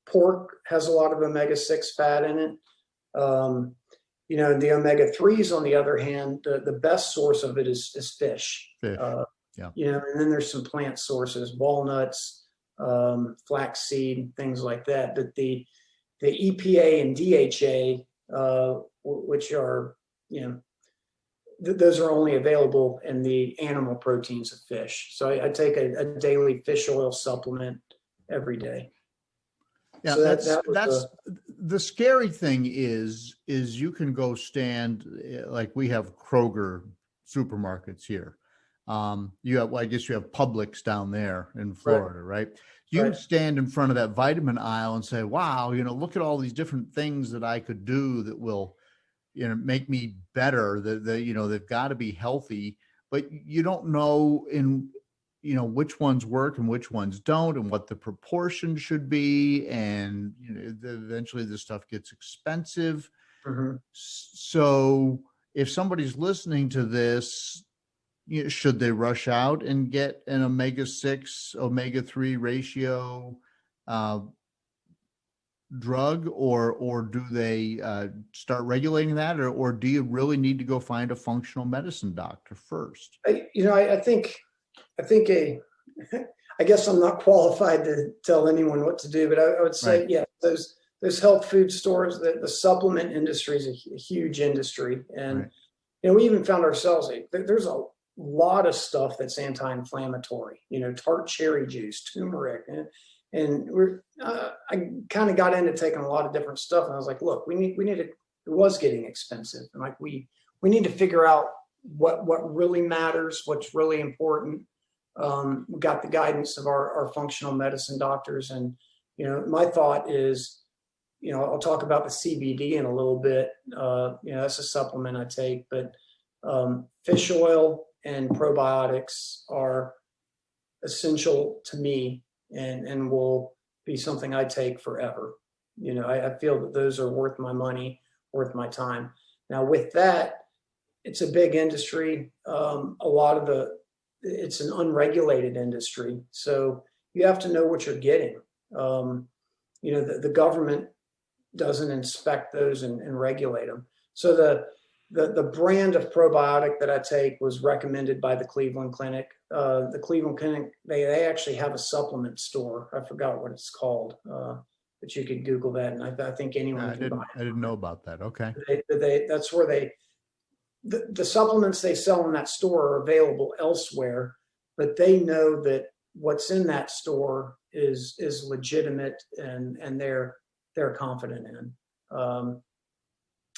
pork has a lot of omega-6 fat in it. The omega-3s, on the other hand, the best source of it is fish. And then there's some plant sources, walnuts, flaxseed, things like that. But the EPA and DHA, which are, those are only available in the animal proteins of fish. So I take a daily fish oil supplement every day. Yeah, so that's the scary thing is you can go stand, like we have Kroger supermarkets here. You have, I guess you have Publix down there in Florida, right? You can stand in front of that vitamin aisle and say, wow, look at all these different things that I could do that will, make me better, that they've got to be healthy, but you don't know which ones work and which ones don't, and what the proportion should be. And, eventually this stuff gets expensive. Mm-hmm. So if somebody's listening to this, should they rush out and get an omega-6, omega-3 ratio drug, or do they start regulating that, or do you really need to go find a functional medicine doctor first? I guess I'm not qualified to tell anyone what to do, but I would say, those those health food stores, the supplement industry is a huge industry. And, we even found ourselves, there's a lot of stuff that's anti-inflammatory, tart cherry juice, turmeric. And I kind of got into taking a lot of different stuff. And I was like, look, it was getting expensive. And like, we need to figure out what really matters, what's really important. We got the guidance of our functional medicine doctors. And, my thought is, I'll talk about the CBD in a little bit. That's a supplement I take, but fish oil and probiotics are essential to me and will be something I take forever. I feel that those are worth my money, worth my time. Now with that, it's a big industry. It's an unregulated industry. So you have to know what you're getting. The government doesn't inspect those and regulate them. So the brand of probiotic that I take was recommended by the Cleveland Clinic. The Cleveland Clinic, they actually have a supplement store. I forgot what it's called, but you could Google that, and I think anyone can buy it. I didn't know about that. Okay. That's where the supplements they sell in that store are available elsewhere, but they know that what's in that store is legitimate and they're confident in.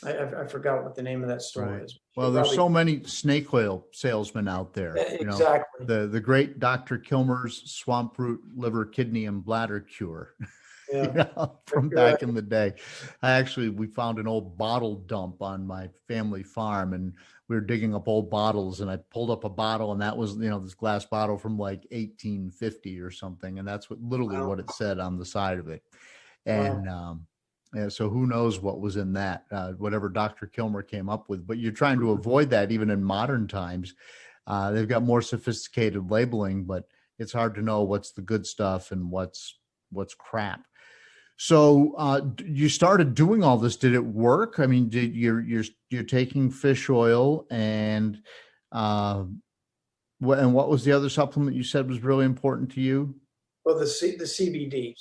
I forgot what the name of that store is. Well, there's so many snake oil salesmen out there. Exactly. The great Dr. Kilmer's swamp root, liver, kidney, and bladder cure. From back in the day. We found an old bottle dump on my family farm, and we were digging up old bottles, and I pulled up a bottle, and that was, this glass bottle from like 1850 or something. And that's what it said on the side of it. And, so who knows what was in that, whatever Dr. Kilmer came up with, but you're trying to avoid that even in modern times. They've got more sophisticated labeling, but it's hard to know what's the good stuff and what's crap. So you started doing all this. Did it work? I mean, you're taking fish oil and what was the other supplement you said was really important to you? Well, the CBD.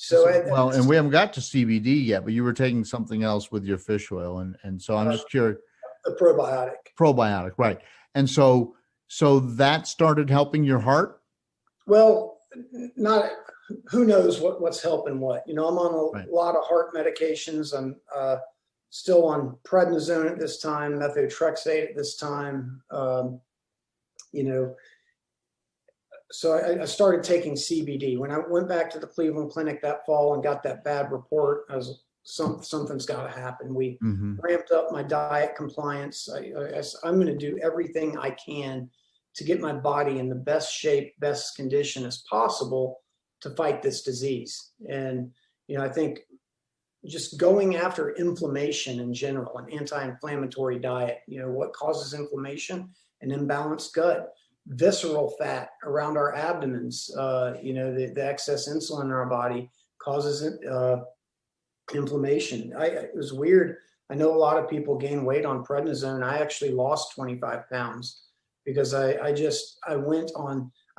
And we haven't got to CBD yet, but you were taking something else with your fish oil, and so I'm just curious. The probiotic. Probiotic, right? And so that started helping your heart. Well, not. Who knows what's helping what? I'm on a lot of heart medications. I'm still on prednisone at this time, methotrexate at this time. So I started taking CBD. When I went back to the Cleveland Clinic that fall and got that bad report, I was something's got to happen. We ramped up my diet compliance. I'm going to do everything I can to get my body in the best shape, best condition as possible to fight this disease. And, I think just going after inflammation in general, an anti-inflammatory diet, what causes inflammation? An imbalanced gut, visceral fat around our abdomens, the excess insulin in our body causes inflammation. It was weird. I know a lot of people gain weight on prednisone. I actually lost 25 pounds because I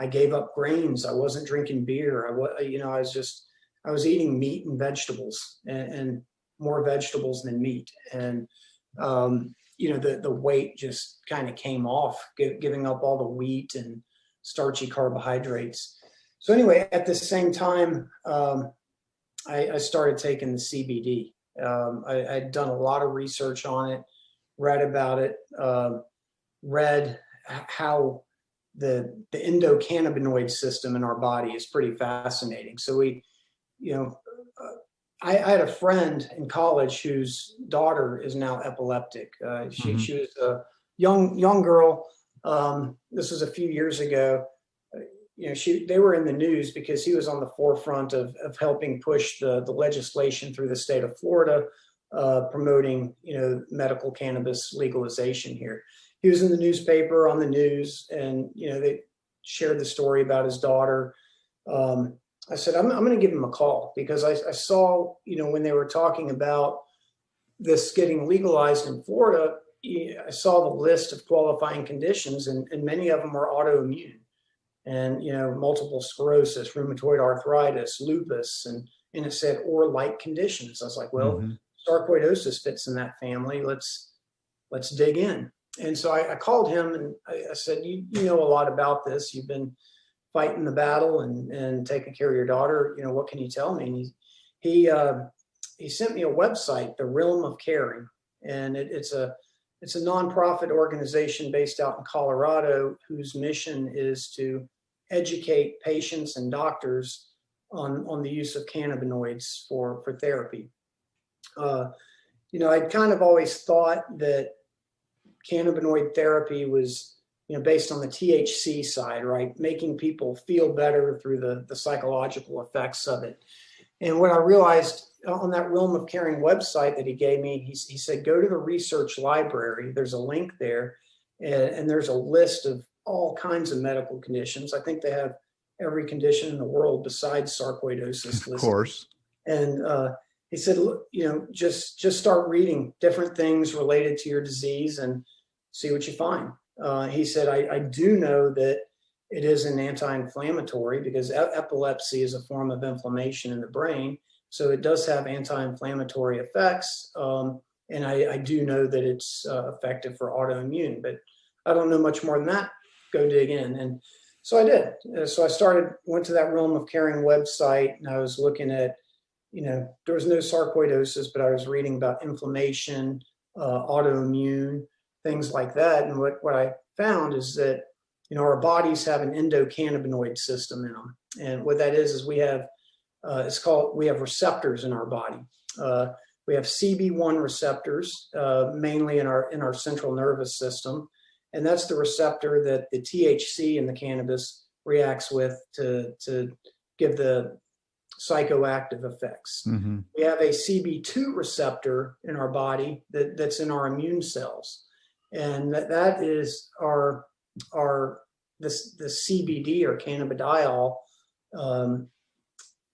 gave up grains. I wasn't drinking beer. I was eating meat and vegetables and more vegetables than meat. And, the weight just kind of came off, giving up all the wheat and starchy carbohydrates. So anyway, at the same time, I started taking the CBD. I'd done a lot of research on it, read about it, read how the endocannabinoid system in our body is pretty fascinating. So I had a friend in college whose daughter is now epileptic. She was a young girl. This was a few years ago. They were in the news because he was on the forefront of helping push the legislation through the state of Florida, promoting, medical cannabis legalization here. He was in the newspaper, on the news, and, they shared the story about his daughter. I said, I'm going to give him a call because I saw, when they were talking about this getting legalized in Florida, I saw the list of qualifying conditions and many of them were autoimmune and, multiple sclerosis, rheumatoid arthritis, lupus, and, and it said, or like conditions. I was like, well, sarcoidosis fits in that family. Let's dig in. And so I called him and I said, you know a lot about this. You've been fighting the battle and taking care of your daughter. You know, what can you tell me? And he sent me a website, The Realm of Caring. And it's a nonprofit organization based out in Colorado whose mission is to educate patients and doctors on the use of cannabinoids for therapy. You know, I'd kind of always thought that cannabinoid therapy was, you know, based on the THC side, right? Making people feel better through the psychological effects of it. And what I realized on that Realm of Caring website that he gave me, he said, go to the research library. There's a link there, and there's a list of all kinds of medical conditions. I think they have every condition in the world besides sarcoidosis. Of course. And he said, look, you know, just start reading different things related to your disease and see what you find. He said, I do know that it is an anti-inflammatory because epilepsy is a form of inflammation in the brain. So it does have anti-inflammatory effects. And I do know that it's effective for autoimmune, but I don't know much more than that. Go dig in. And so I did. So I went to that Realm of Caring website, and I was looking at, you know, there was no sarcoidosis, but I was reading about inflammation, autoimmune, things like that. And what I found is that, you know, our bodies have an endocannabinoid system in them. And what that is we have, we have receptors in our body. We have CB1 receptors, mainly in our central nervous system. And that's the receptor that the THC in the cannabis reacts with to give the psychoactive effects. We have a CB2 receptor in our body that's in our immune cells. And that is the CBD or cannabidiol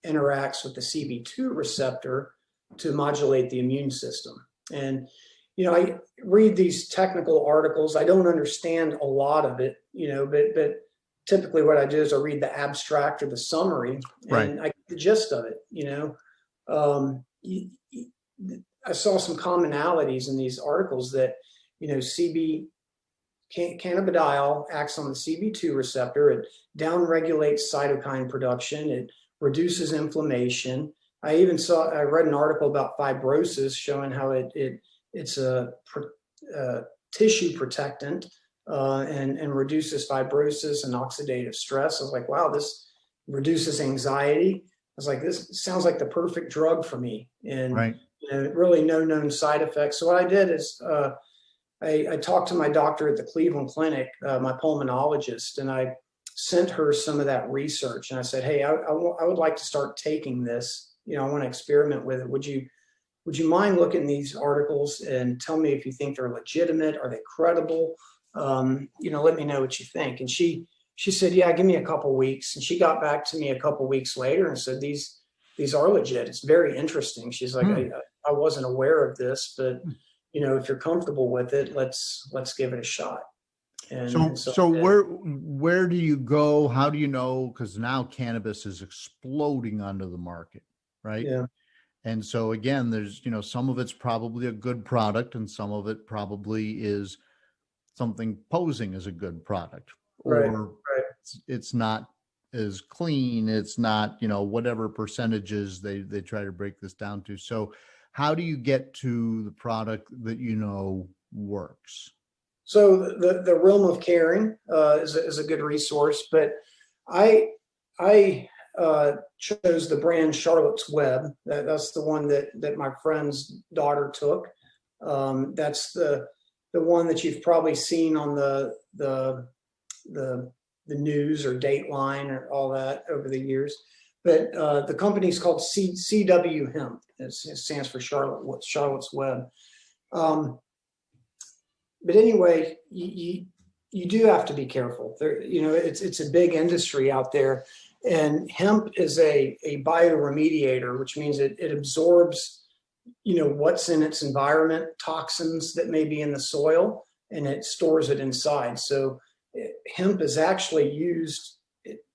interacts with the CB2 receptor to modulate the immune system. And, you know, I read these technical articles. I don't understand a lot of it, you know, but typically what I do is I read the abstract or the summary, and I get the gist of it, you know. I saw some commonalities in these articles that, you know, cannabidiol acts on the CB2 receptor. It downregulates cytokine production. It reduces inflammation. I read an article about fibrosis showing how it's a tissue protectant and reduces fibrosis and oxidative stress. I was like, wow, this reduces anxiety. I was like, this sounds like the perfect drug for me. And you know, really no known side effects. So what I did is I talked to my doctor at the Cleveland Clinic, my pulmonologist, and I sent her some of that research. And I said, hey, I would like to start taking this. You know, I want to experiment with it. Would you mind looking at these articles and tell me if you think they're legitimate? Are they credible? You know, let me know what you think. And she said, yeah, give me a couple weeks. And she got back to me a couple weeks later and said, these are legit. It's very interesting. She's like, I wasn't aware of this, but you know, if you're comfortable with it, let's give it a shot. And so where do you go? How do you know? Because now cannabis is exploding onto the market, right? Yeah. And so again, there's, you know, some of it's probably a good product and some of it probably is something posing as a good product, or it's not as clean. It's not, you know, whatever percentages they try to break this down to. So how do you get to the product that, you know, works? So the Realm of Caring is a good resource, but I chose the brand Charlotte's Web. That's the one that my friend's daughter took. That's the one that you've probably seen on the news or Dateline or all that over the years. But the company's called CW Hemp. It stands for Charlotte's Web. But anyway, you do have to be careful. There, you know, it's a big industry out there, and hemp is a bioremediator, which means it absorbs, you know, what's in its environment, toxins that may be in the soil, and it stores it inside. So hemp is actually used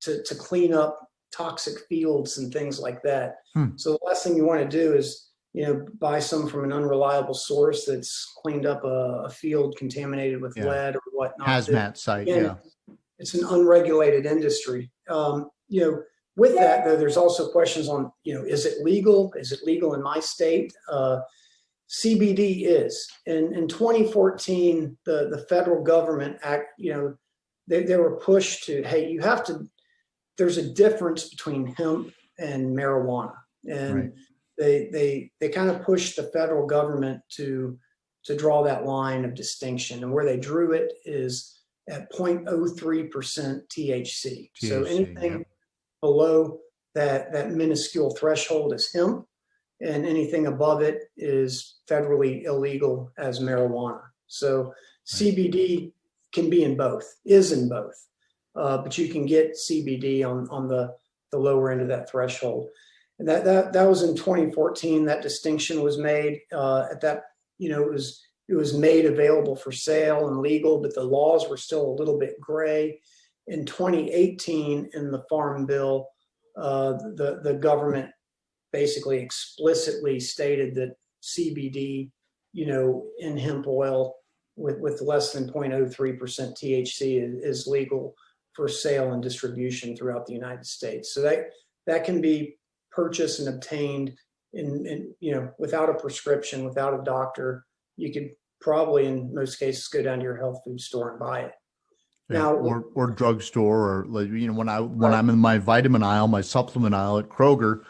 to clean up toxic fields and things like that. Hmm. So the last thing you want to do is, buy some from an unreliable source that's cleaned up a field contaminated with lead or whatnot. Hazmat site, again, it's an unregulated industry. With that, though, there's also questions on, is it legal? Is it legal in my state? CBD is. In 2014, the federal government they were pushed to, hey, there's a difference between hemp and marijuana. And they kind of pushed the federal government to draw that line of distinction. And where they drew it is at 0.03% THC. So anything below that minuscule threshold is hemp, and anything above it is federally illegal as marijuana. So CBD can be in both, is in both, but you can get CBD on the lower end of that threshold. And that was in 2014. That distinction was made at that. It was made available for sale and legal, but the laws were still a little bit gray. In 2018, in the Farm Bill, the government basically explicitly stated that CBD, in hemp oil with less than 0.03% THC is legal for sale and distribution throughout the United States. So that can be purchased and obtained in without a prescription, without a doctor. You could probably, in most cases, go down to your health food store and buy it. Now, or drugstore, or when I'm in my vitamin aisle, my supplement aisle at Kroger,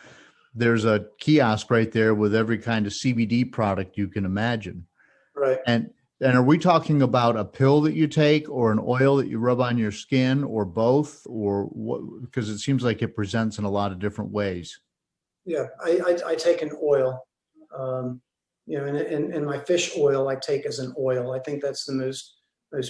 there's a kiosk right there with every kind of CBD product you can imagine. Right. And are we talking about a pill that you take, or an oil that you rub on your skin, or both, or what? Because it seems like it presents in a lot of different ways. Yeah, I take an oil. And my fish oil I take as an oil. I think that's the most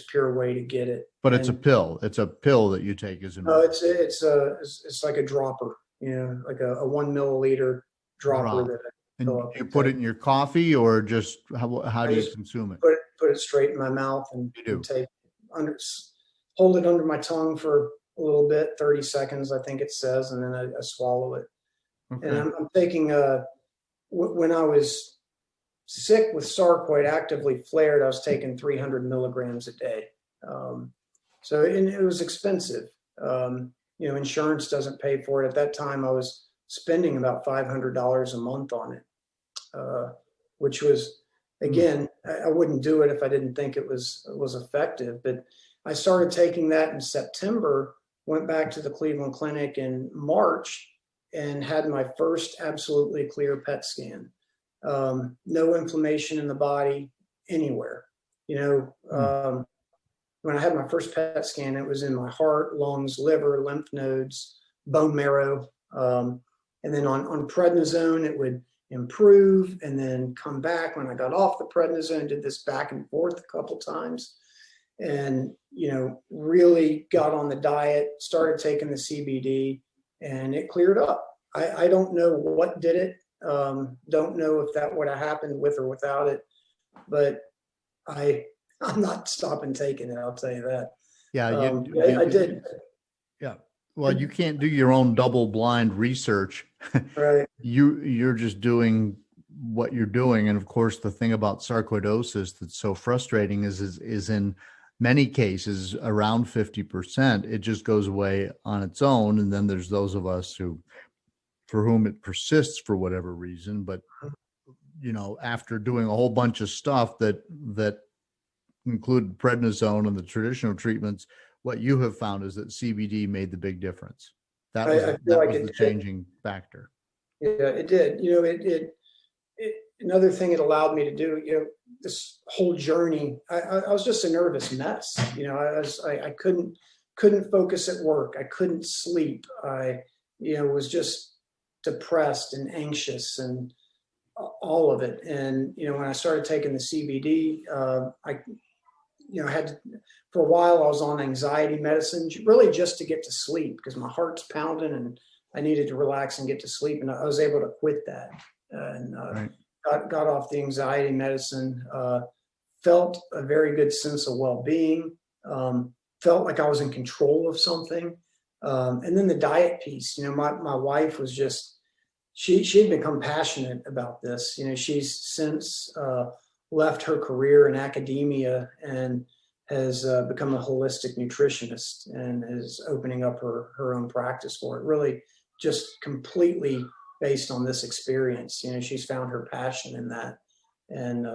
pure way to get it. But it's a pill. It's a pill that you take as an oil. It's like a dropper, like a 1 milliliter dropper. And you put it in your coffee, or just how do you consume it? Put it straight in my mouth and take hold it under my tongue for a little bit, 30 seconds, I think it says, and then I swallow it. Okay. And I'm taking when I was sick with sarcoid, actively flared, I was taking 300 milligrams a day. So it was expensive. Insurance doesn't pay for it. At that time, I was spending about $500 a month on it, which was, again, I wouldn't do it if I didn't think it was effective. But I started taking that in September, went back to the Cleveland Clinic in March, and had my first absolutely clear PET scan. No inflammation in the body anywhere. When I had my first PET scan, it was in my heart, lungs, liver, lymph nodes, bone marrow. And then on prednisone, it would improve and then come back. When I got off the prednisone, did this back and forth a couple times, and, really got on the diet, started taking the CBD, and it cleared up. I don't know what did it. Don't know if that would have happened with or without it, but I'm not stopping taking it. I'll tell you that. Yeah, I did. Yeah. Well, you can't do your own double-blind research. Right. You're just doing what you're doing, and of course, the thing about sarcoidosis that's so frustrating is in many cases around 50%. It just goes away on its own, and then there's those of us for whom it persists for whatever reason. But after doing a whole bunch of stuff that include prednisone and the traditional treatments, what you have found is that CBD made the big difference. That was the changing factor. Yeah, it did. Another thing it allowed me to do, this whole journey, I was just a nervous mess. I couldn't focus at work. I couldn't sleep. I was just depressed and anxious and all of it. And, when I started taking the CBD, I had to, for a while I was on anxiety medicine, really just to get to sleep, because my heart's pounding and I needed to relax and get to sleep. And I was able to quit that and got off the anxiety medicine, felt a very good sense of well-being, felt like I was in control of something. And then the diet piece, my wife was just, she had become passionate about this. She's since left her career in academia and has become a holistic nutritionist and is opening up her own practice for it, really just completely based on this experience. She's found her passion in that. And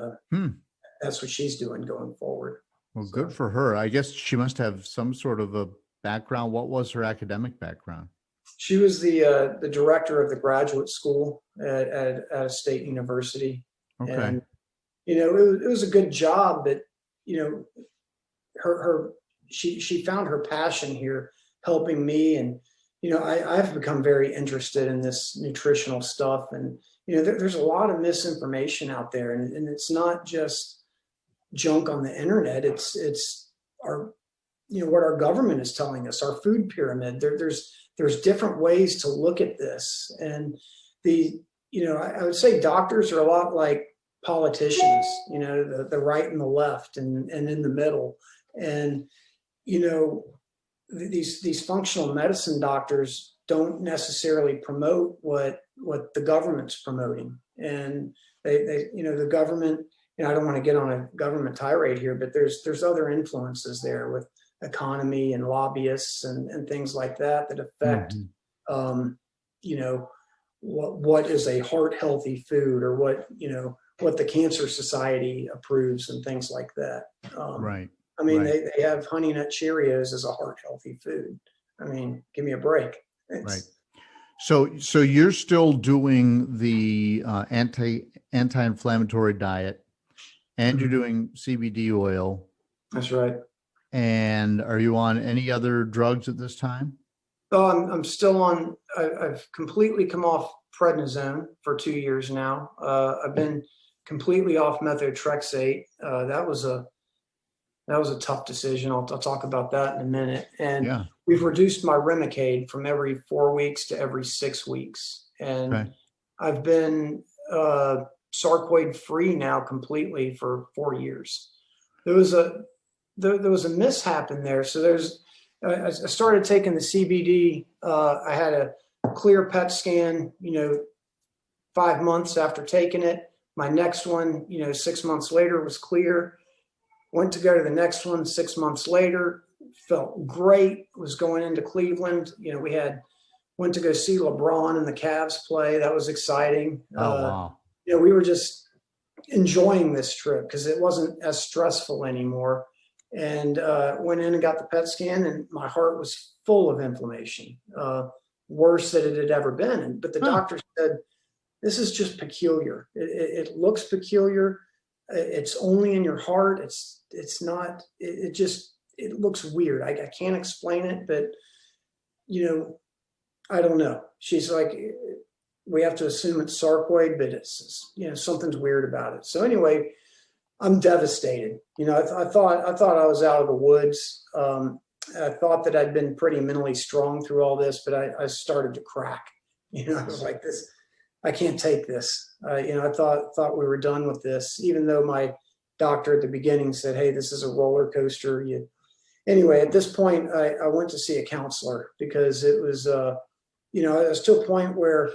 that's what she's doing going forward. Well, good for her. I guess she must have some sort of a background. What was her academic background? She was the director of the graduate school at a state university. Okay. And, it was a good job, but, she found her passion here helping me. And, I've become very interested in this nutritional stuff. And, there's a lot of misinformation out there, and it's not just junk on the internet. It's our, what our government is telling us, our food pyramid. There's different ways to look at this. And I would say doctors are a lot like politicians, the right and the left and in the middle. And, these functional medicine doctors don't necessarily promote what the government's promoting. And they the government, I don't want to get on a government tirade here, but there's other influences there with economy and lobbyists and things like that affect, what is a heart healthy food, or what the Cancer Society approves and things like that. Right. I mean, right. they have Honey Nut Cheerios as a heart healthy food. I mean, give me a break. Right. So you're still doing the anti-inflammatory diet, and you're doing CBD oil. That's right. And are you on any other drugs at this time? Oh, I'm still on. I've completely come off prednisone for 2 years now. I've been completely off methotrexate. That was a tough decision. I'll talk about that in a minute. And we've reduced my Remicade from every 4 weeks to every 6 weeks. And I've been sarcoid free now completely for 4 years. There was a mishap in there. So I started taking the CBD. I had a clear PET scan, 5 months after taking it. My next one, 6 months later, was clear. Went to go to the next one 6 months later, felt great, was going into Cleveland. Went to go see LeBron and the Cavs play. That was exciting. Oh, wow. We were just enjoying this trip because it wasn't as stressful anymore. And went in and got the PET scan, and my heart was full of inflammation, worse than it had ever been. But the doctor said, this is just peculiar. It looks peculiar. It's only in your heart. It's not, it looks weird. I can't explain it, but, I don't know. She's like, we have to assume it's sarcoid, but it's, something's weird about it. So anyway, I'm devastated. I thought I was out of the woods. I thought that I'd been pretty mentally strong through all this, but I started to crack. I was like, I can't take this. I thought we were done with this, even though my doctor at the beginning said, hey, this is a roller coaster. Anyway, at this point, I went to see a counselor because it was, I was to a point where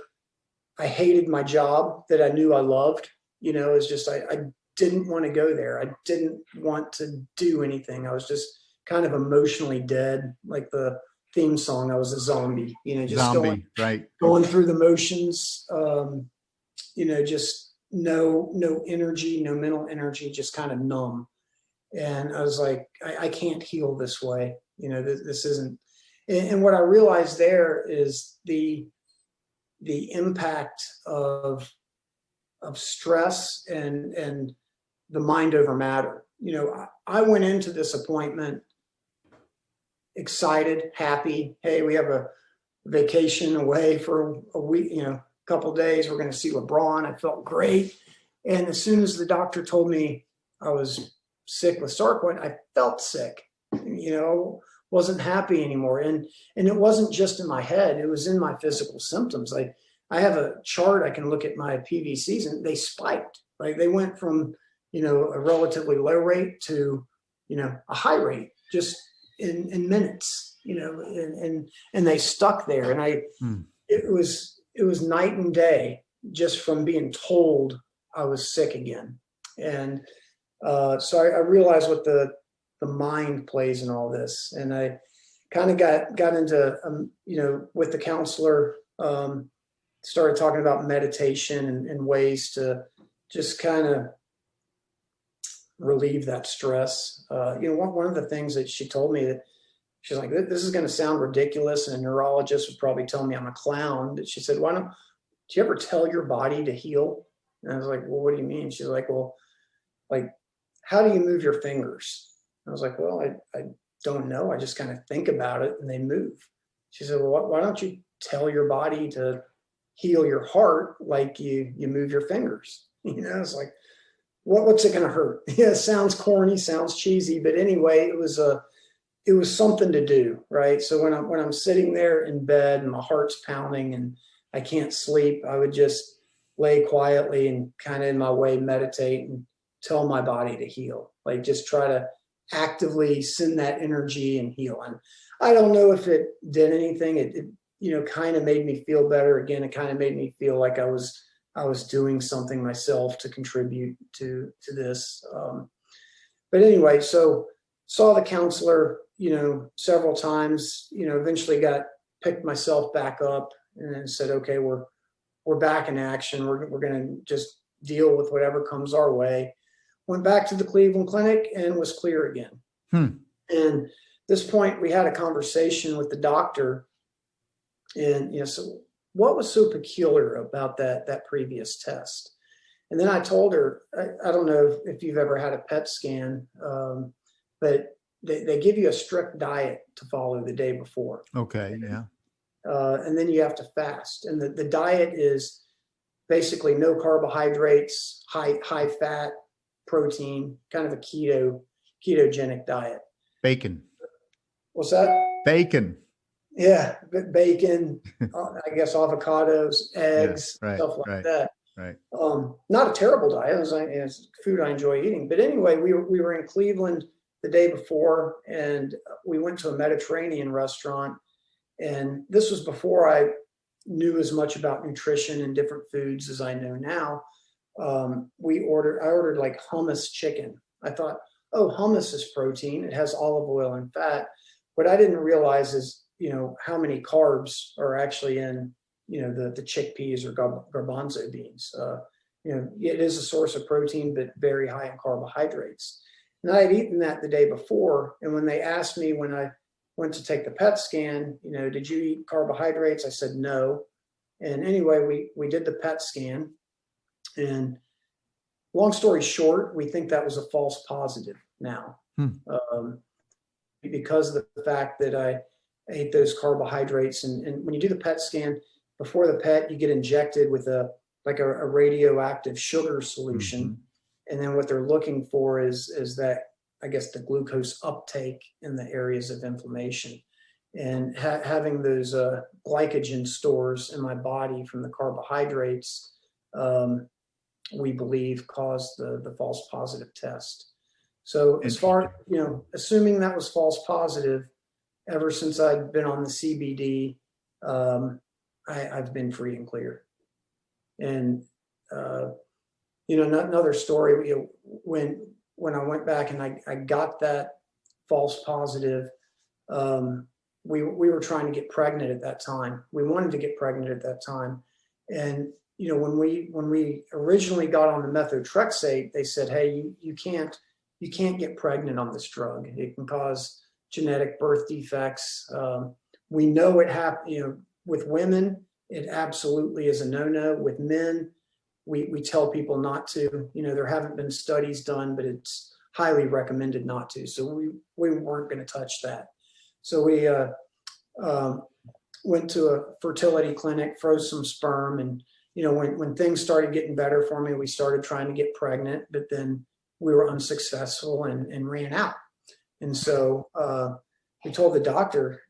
I hated my job that I knew I loved. It's just, I didn't want to go there. I didn't want to do anything. I was just kind of emotionally dead, like the theme song. I was a zombie, just going through the motions, just no energy, no mental energy, just kind of numb. And I was like, I can't heal this way. This isn't. And what I realized there is the impact of stress and the mind over matter. I went into this appointment excited, happy. Hey, we have a vacation away for a week, couple of days. We're going to see LeBron. I felt great. And as soon as the doctor told me I was sick with sarcoid, I felt sick, wasn't happy anymore. And it wasn't just in my head. It was in my physical symptoms. I have a chart. I can look at my PVCs and they spiked. Like they went from, a relatively low rate to, a high rate just in minutes. and they stuck there. And it was night and day just from being told I was sick again. And so I realized what the mind plays in all this. And I kind of got into, with the counselor, started talking about meditation and ways to just kind of relieve that stress. One of the things that she told me, that she's like, this is going to sound ridiculous, and a neurologist would probably tell me I'm a clown, but she said, do you ever tell your body to heal? And I was like, well, what do you mean? She's like, well, like, how do you move your fingers? I was like, well, I don't know. I just kind of think about it and they move. She said, well, why don't you tell your body to heal your heart like you move your fingers? It's like, what's it going to hurt? Yeah, it sounds corny, sounds cheesy, but anyway, it was something to do, right? So when I'm sitting there in bed and my heart's pounding and I can't sleep, I would just lay quietly and kind of in my way meditate and tell my body to heal. Like, just try to actively send that energy and heal. And I don't know if it did anything. It kind of made me feel better. Again, it kind of made me feel like I was doing something myself to contribute to this. But anyway, so saw the counselor, several times, eventually picked myself back up and then said, okay, we're back in action. We're going to just deal with whatever comes our way. Went back to the Cleveland Clinic and was clear again. And this point, we had a conversation with the doctor, and so what was so peculiar about that previous test? And then I told her, I don't know if you've ever had a PET scan, but they give you a strict diet to follow the day before. Okay, yeah. And then you have to fast. And the diet is basically no carbohydrates, high fat, protein, kind of a ketogenic diet. Bacon. What's that? Bacon. Yeah, bacon, I guess avocados, eggs, stuff like that. Right. Not a terrible diet. It's food I enjoy eating. But anyway, we were in Cleveland the day before, and we went to a Mediterranean restaurant. And this was before I knew as much about nutrition and different foods as I know now. I ordered like hummus chicken. I thought, oh, hummus is protein. It has olive oil and fat. What I didn't realize is, how many carbs are actually in, the chickpeas or garbanzo beans. It is a source of protein, but very high in carbohydrates. And I had eaten that the day before. And when they asked me, when I went to take the PET scan, did you eat carbohydrates? I said, no. And anyway, we did the PET scan. And long story short, we think that was a false positive now, because of the fact that I ate those carbohydrates. And when you do the PET scan, before the PET, you get injected with a radioactive sugar solution. And then what they're looking for is that, I guess, the glucose uptake in the areas of inflammation. And having those glycogen stores in my body from the carbohydrates, we believe caused the false positive test. So as far, assuming that was false positive, ever since I've been on the CBD, I've been free and clear. And, another story, when I went back and I got that false positive, we were trying to get pregnant at that time. We wanted to get pregnant at that time. And, when we originally got on the methotrexate, they said, hey, you can't get pregnant on this drug. It can cause genetic birth defects. We know it happens, with women, it absolutely is a no-no. With men, we tell people not to. There haven't been studies done, but it's highly recommended not to. So we weren't going to touch that. So we went to a fertility clinic, froze some sperm, and when things started getting better for me, we started trying to get pregnant, but then we were unsuccessful and ran out. And so we told the doctor,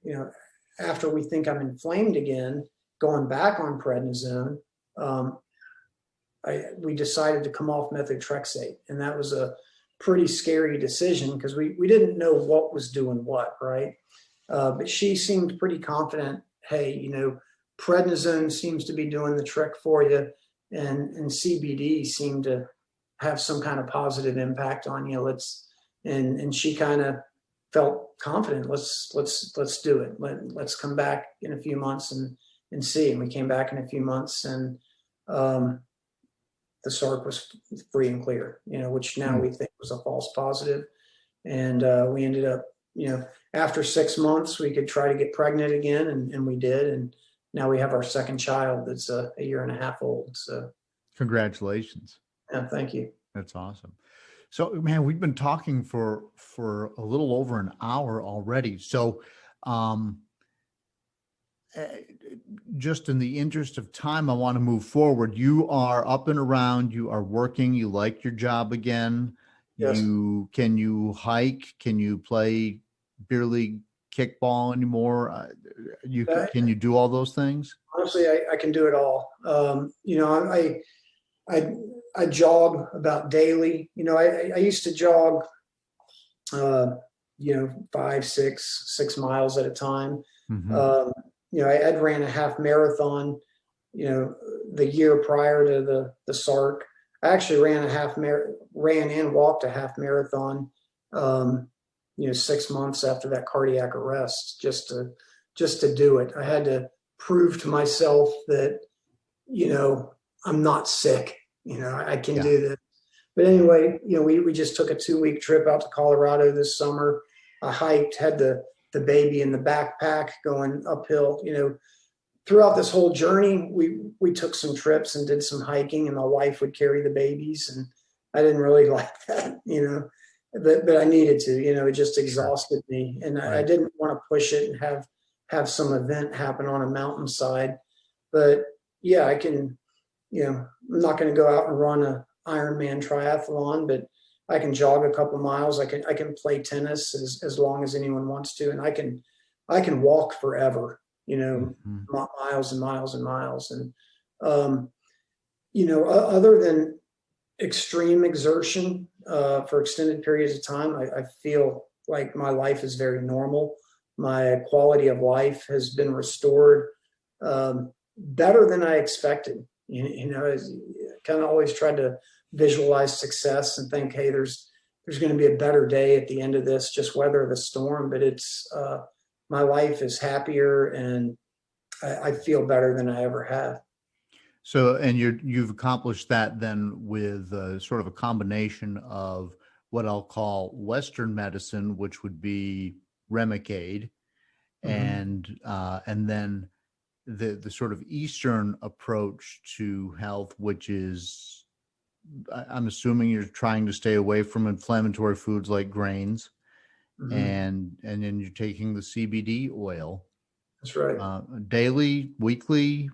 after we think I'm inflamed again, going back on prednisone, we decided to come off methotrexate. And that was a pretty scary decision because we didn't know what was doing what, right? But she seemed pretty confident. Hey, prednisone seems to be doing the trick for you, and CBD seemed to have some kind of positive impact on you. And she kind of felt confident. Let's do it. Let's come back in a few months and see. And we came back in a few months, and the Sarc was free and clear, which now we think was a false positive. And we ended up, after 6 months, we could try to get pregnant again, and we did. And now we have our second child that's a year and a half old. So congratulations. Yeah, thank you. That's awesome. So, man, we've been talking for a little over an hour already. So, just in the interest of time, I want to move forward. You are up and around. You are working. You like your job again. Yes. Can you hike? Can you play beer league kickball anymore? Can you do all those things? Honestly, I can do it all. I jog about daily. I used to jog, 5, 6 miles at a time. Mm-hmm. I'd ran a half marathon, the year prior to the Sarc. I actually ran and walked a half marathon, 6 months after that cardiac arrest, just to do it. I had to prove to myself that, I'm not sick. I can do this. But anyway, we just took a 2-week trip out to Colorado this summer. I hiked, had the baby in the backpack going uphill. Throughout this whole journey, we took some trips and did some hiking, and my wife would carry the babies, and I didn't really like that, but I needed to. It just exhausted me, and I didn't want to push it and have some event happen on a mountainside. But yeah, I can. I'm not going to go out and run a Ironman triathlon, but I can jog a couple miles. I can play tennis as long as anyone wants to, and I can walk forever. Miles and miles and miles. And other than extreme exertion for extended periods of time, I feel like my life is very normal. My quality of life has been restored better than I expected. I kind of always tried to visualize success and think, hey, there's going to be a better day at the end of this, just weather the storm. But it's my life is happier, and I feel better than I ever have. So, and you've accomplished that then with sort of a combination of what I'll call Western medicine, which would be Remicade, and then the sort of Eastern approach to health, which is, I'm assuming you're trying to stay away from inflammatory foods like grains, and then you're taking the CBD oil. That's right. Daily, weekly?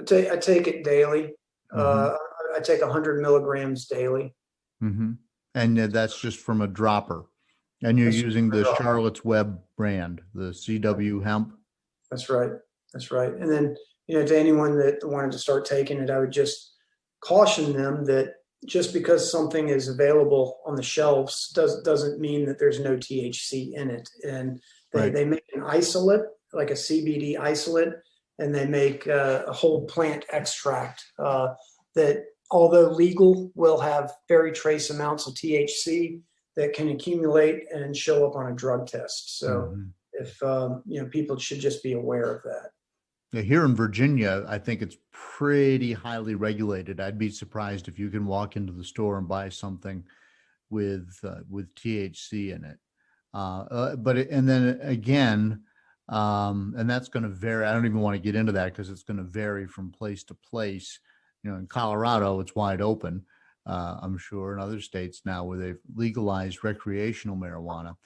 I take it daily. I take 100 milligrams daily. And that's just from a dropper. And you're using the Charlotte's Web brand, the CW hemp. That's right. That's right. And then, to anyone that wanted to start taking it, I would just caution them that just because something is available on the shelves doesn't mean that there's no THC in it. And they make an isolate, like a CBD isolate, and they make a whole plant extract that, although legal, will have very trace amounts of THC that can accumulate and show up on a drug test. So if, people should just be aware of that. Yeah, here in Virginia, I think it's pretty highly regulated. I'd be surprised if you can walk into the store and buy something with THC in it. And then again, and that's going to vary. I don't even want to get into that because it's going to vary from place to place. In Colorado, it's wide open. I'm sure in other states now where they've legalized recreational marijuana.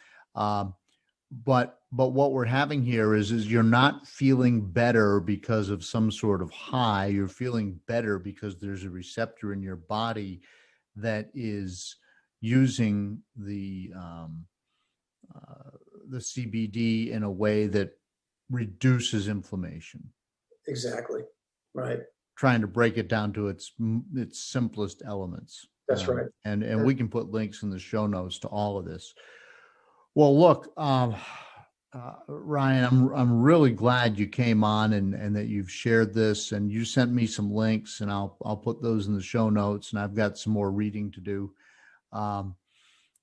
But what we're having here is you're not feeling better because of some sort of high. You're feeling better because there's a receptor in your body that is using the CBD in a way that reduces inflammation. Exactly. Right. Trying to break it down to its simplest elements. That's right. And we can put links in the show notes to all of this. Well, look, Ryan, I'm really glad you came on and that you've shared this, and you sent me some links, and I'll put those in the show notes, and I've got some more reading to do. Um,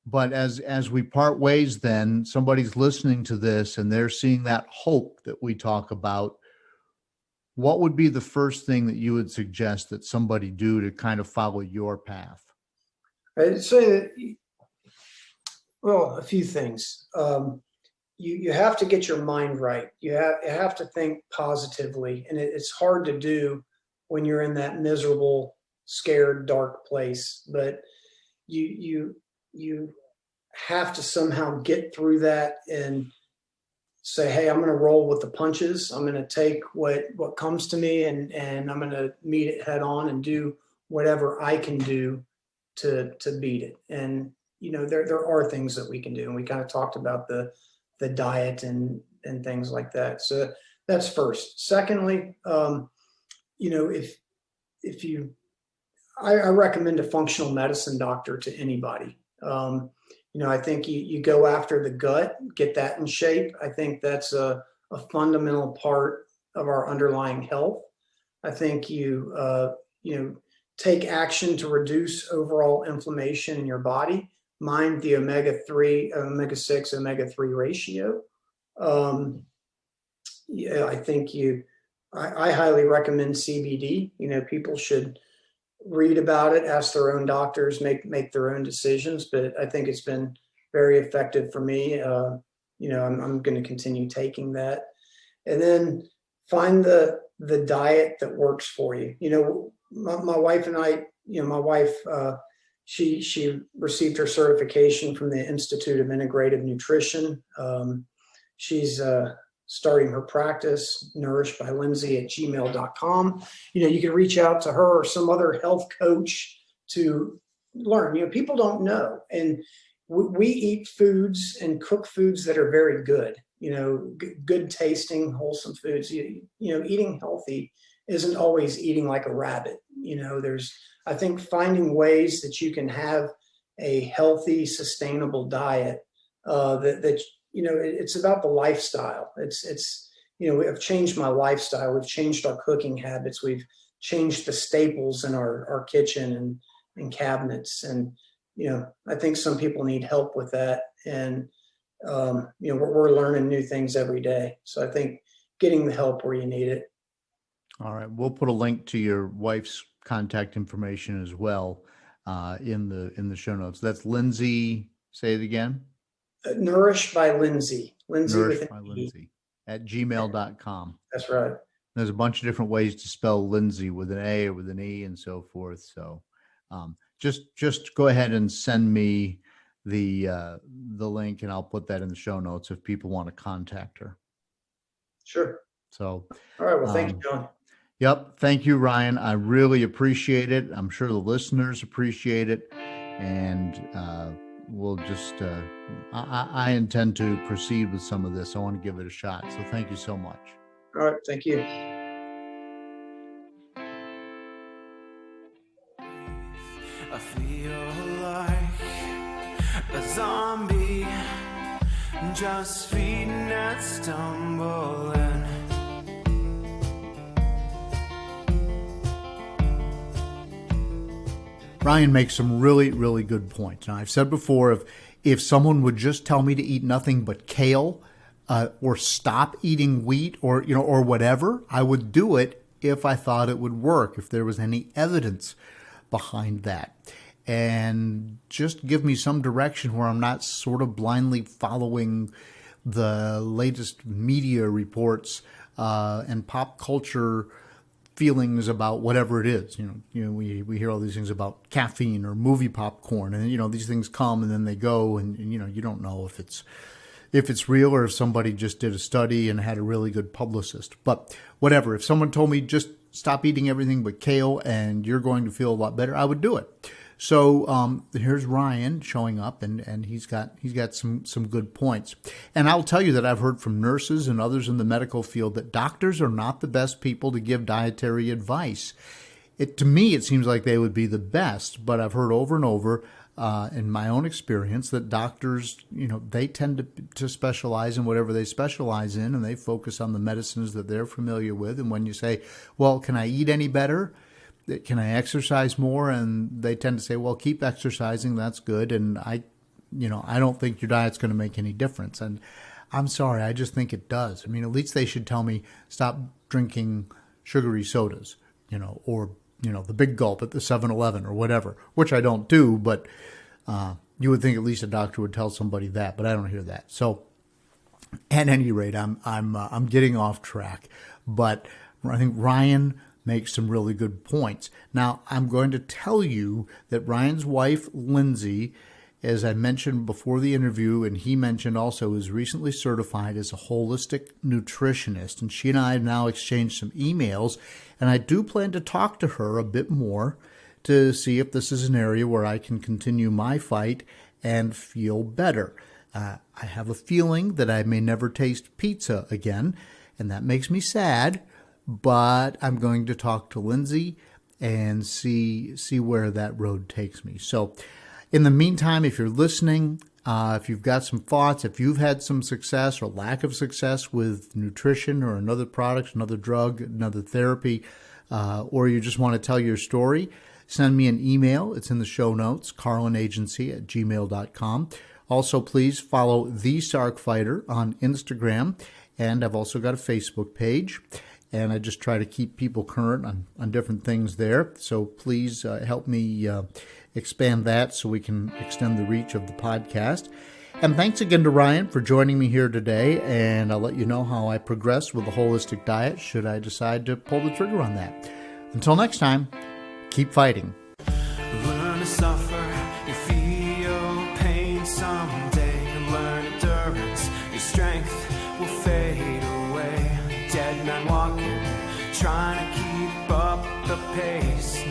but as we part ways, then somebody's listening to this and they're seeing that hope that we talk about. What would be the first thing that you would suggest that somebody do to kind of follow your path? I'd say that, well, a few things. You have to get your mind right. You have to think positively, and it's hard to do when you're in that miserable, scared, dark place. But you have to somehow get through that and say, hey, I'm going to roll with the punches. I'm going to take what comes to me, and I'm going to meet it head on and do whatever I can do to beat it. And there are things that we can do, and we kind of talked about the diet and things like that. So that's first. Secondly, if you, I recommend a functional medicine doctor to anybody. I think you go after the gut, get that in shape. I think that's a fundamental part of our underlying health. I think you take action to reduce overall inflammation in your body. Mind the omega-6, omega-3 ratio. I think I highly recommend CBD. People should read about it, ask their own doctors, make their own decisions. But I think it's been very effective for me. I'm going to continue taking that, and then find the diet that works for you. My wife and I. My wife. She received her certification from the Institute of Integrative Nutrition. She's starting her practice, nourished by Lindsay at gmail.com. You can reach out to her or some other health coach to learn. People don't know. And we eat foods and cook foods that are very good, good tasting, wholesome foods. Eating healthy isn't always eating like a rabbit. I think finding ways that you can have a healthy, sustainable diet it's about the lifestyle. I've changed my lifestyle. We've changed our cooking habits. We've changed the staples in our kitchen and cabinets. And, I think some people need help with that. And, we're learning new things every day. So I think getting the help where you need it. All right. We'll put a link to your wife's contact information as well in the show notes. That's Lindsay. Say it again. Nourished by Lindsay. Nourished by Lindsay at gmail.com. That's right. There's a bunch of different ways to spell Lindsay, with an A or with an E and so forth. So just go ahead and send me the link, and I'll put that in the show notes if people want to contact her. Sure. So, all right. Well, thank you, John. Yep. Thank you, Ryan. I really appreciate it. I'm sure the listeners appreciate it. And we'll just, I intend to proceed with some of this. I want to give it a shot. So thank you so much. All right. Thank you. I feel like a zombie, just feeding and stumbling. Ryan makes some really, really good points. Now, I've said before, if someone would just tell me to eat nothing but kale, or stop eating wheat, or whatever, I would do it if I thought it would work, if there was any evidence behind that. And just give me some direction where I'm not sort of blindly following the latest media reports and pop culture feelings about whatever it is. We hear all these things about caffeine or movie popcorn, and these things come and then they go, and you don't know if it's real or if somebody just did a study and had a really good publicist. But whatever, if someone told me just stop eating everything but kale and you're going to feel a lot better, I would do it. So here's Ryan showing up, and he's got some good points. And I'll tell you that I've heard from nurses and others in the medical field that doctors are not the best people to give dietary advice. To me, it seems like they would be the best, but I've heard over and over in my own experience, that doctors, they tend to specialize in whatever they specialize in, and they focus on the medicines that they're familiar with. And when you say, well, can I eat any better? Can I exercise more? And they tend to say, well, keep exercising. That's good. And I don't think your diet's going to make any difference. And I'm sorry, I just think it does. I mean, at least they should tell me, stop drinking sugary sodas, or the big gulp at the 7-Eleven or whatever, which I don't do, but you would think at least a doctor would tell somebody that, but I don't hear that. So at any rate, I'm getting off track, but I think Ryan makes some really good points. Now, I'm going to tell you that Ryan's wife, Lindsay, as I mentioned before the interview, and he mentioned also, is recently certified as a holistic nutritionist. And she and I have now exchanged some emails, and I do plan to talk to her a bit more to see if this is an area where I can continue my fight and feel better. I have a feeling that I may never taste pizza again, and that makes me sad, but I'm going to talk to Lindsay and see where that road takes me. So in the meantime, if you're listening, if you've got some thoughts, if you've had some success or lack of success with nutrition or another product, another drug, another therapy, or you just want to tell your story, send me an email. It's in the show notes, carlinagency@gmail.com. Also, please follow the Sarc Fighter on Instagram, and I've also got a Facebook page. And I just try to keep people current on different things there. So please help me expand that so we can extend the reach of the podcast. And thanks again to Ryan for joining me here today. And I'll let you know how I progress with the holistic diet should I decide to pull the trigger on that. Until next time, keep fighting. Learn to suffer, you feel pain someday. Learn endurance, your strength will fade away. Dead man walking, trying to keep up the pace.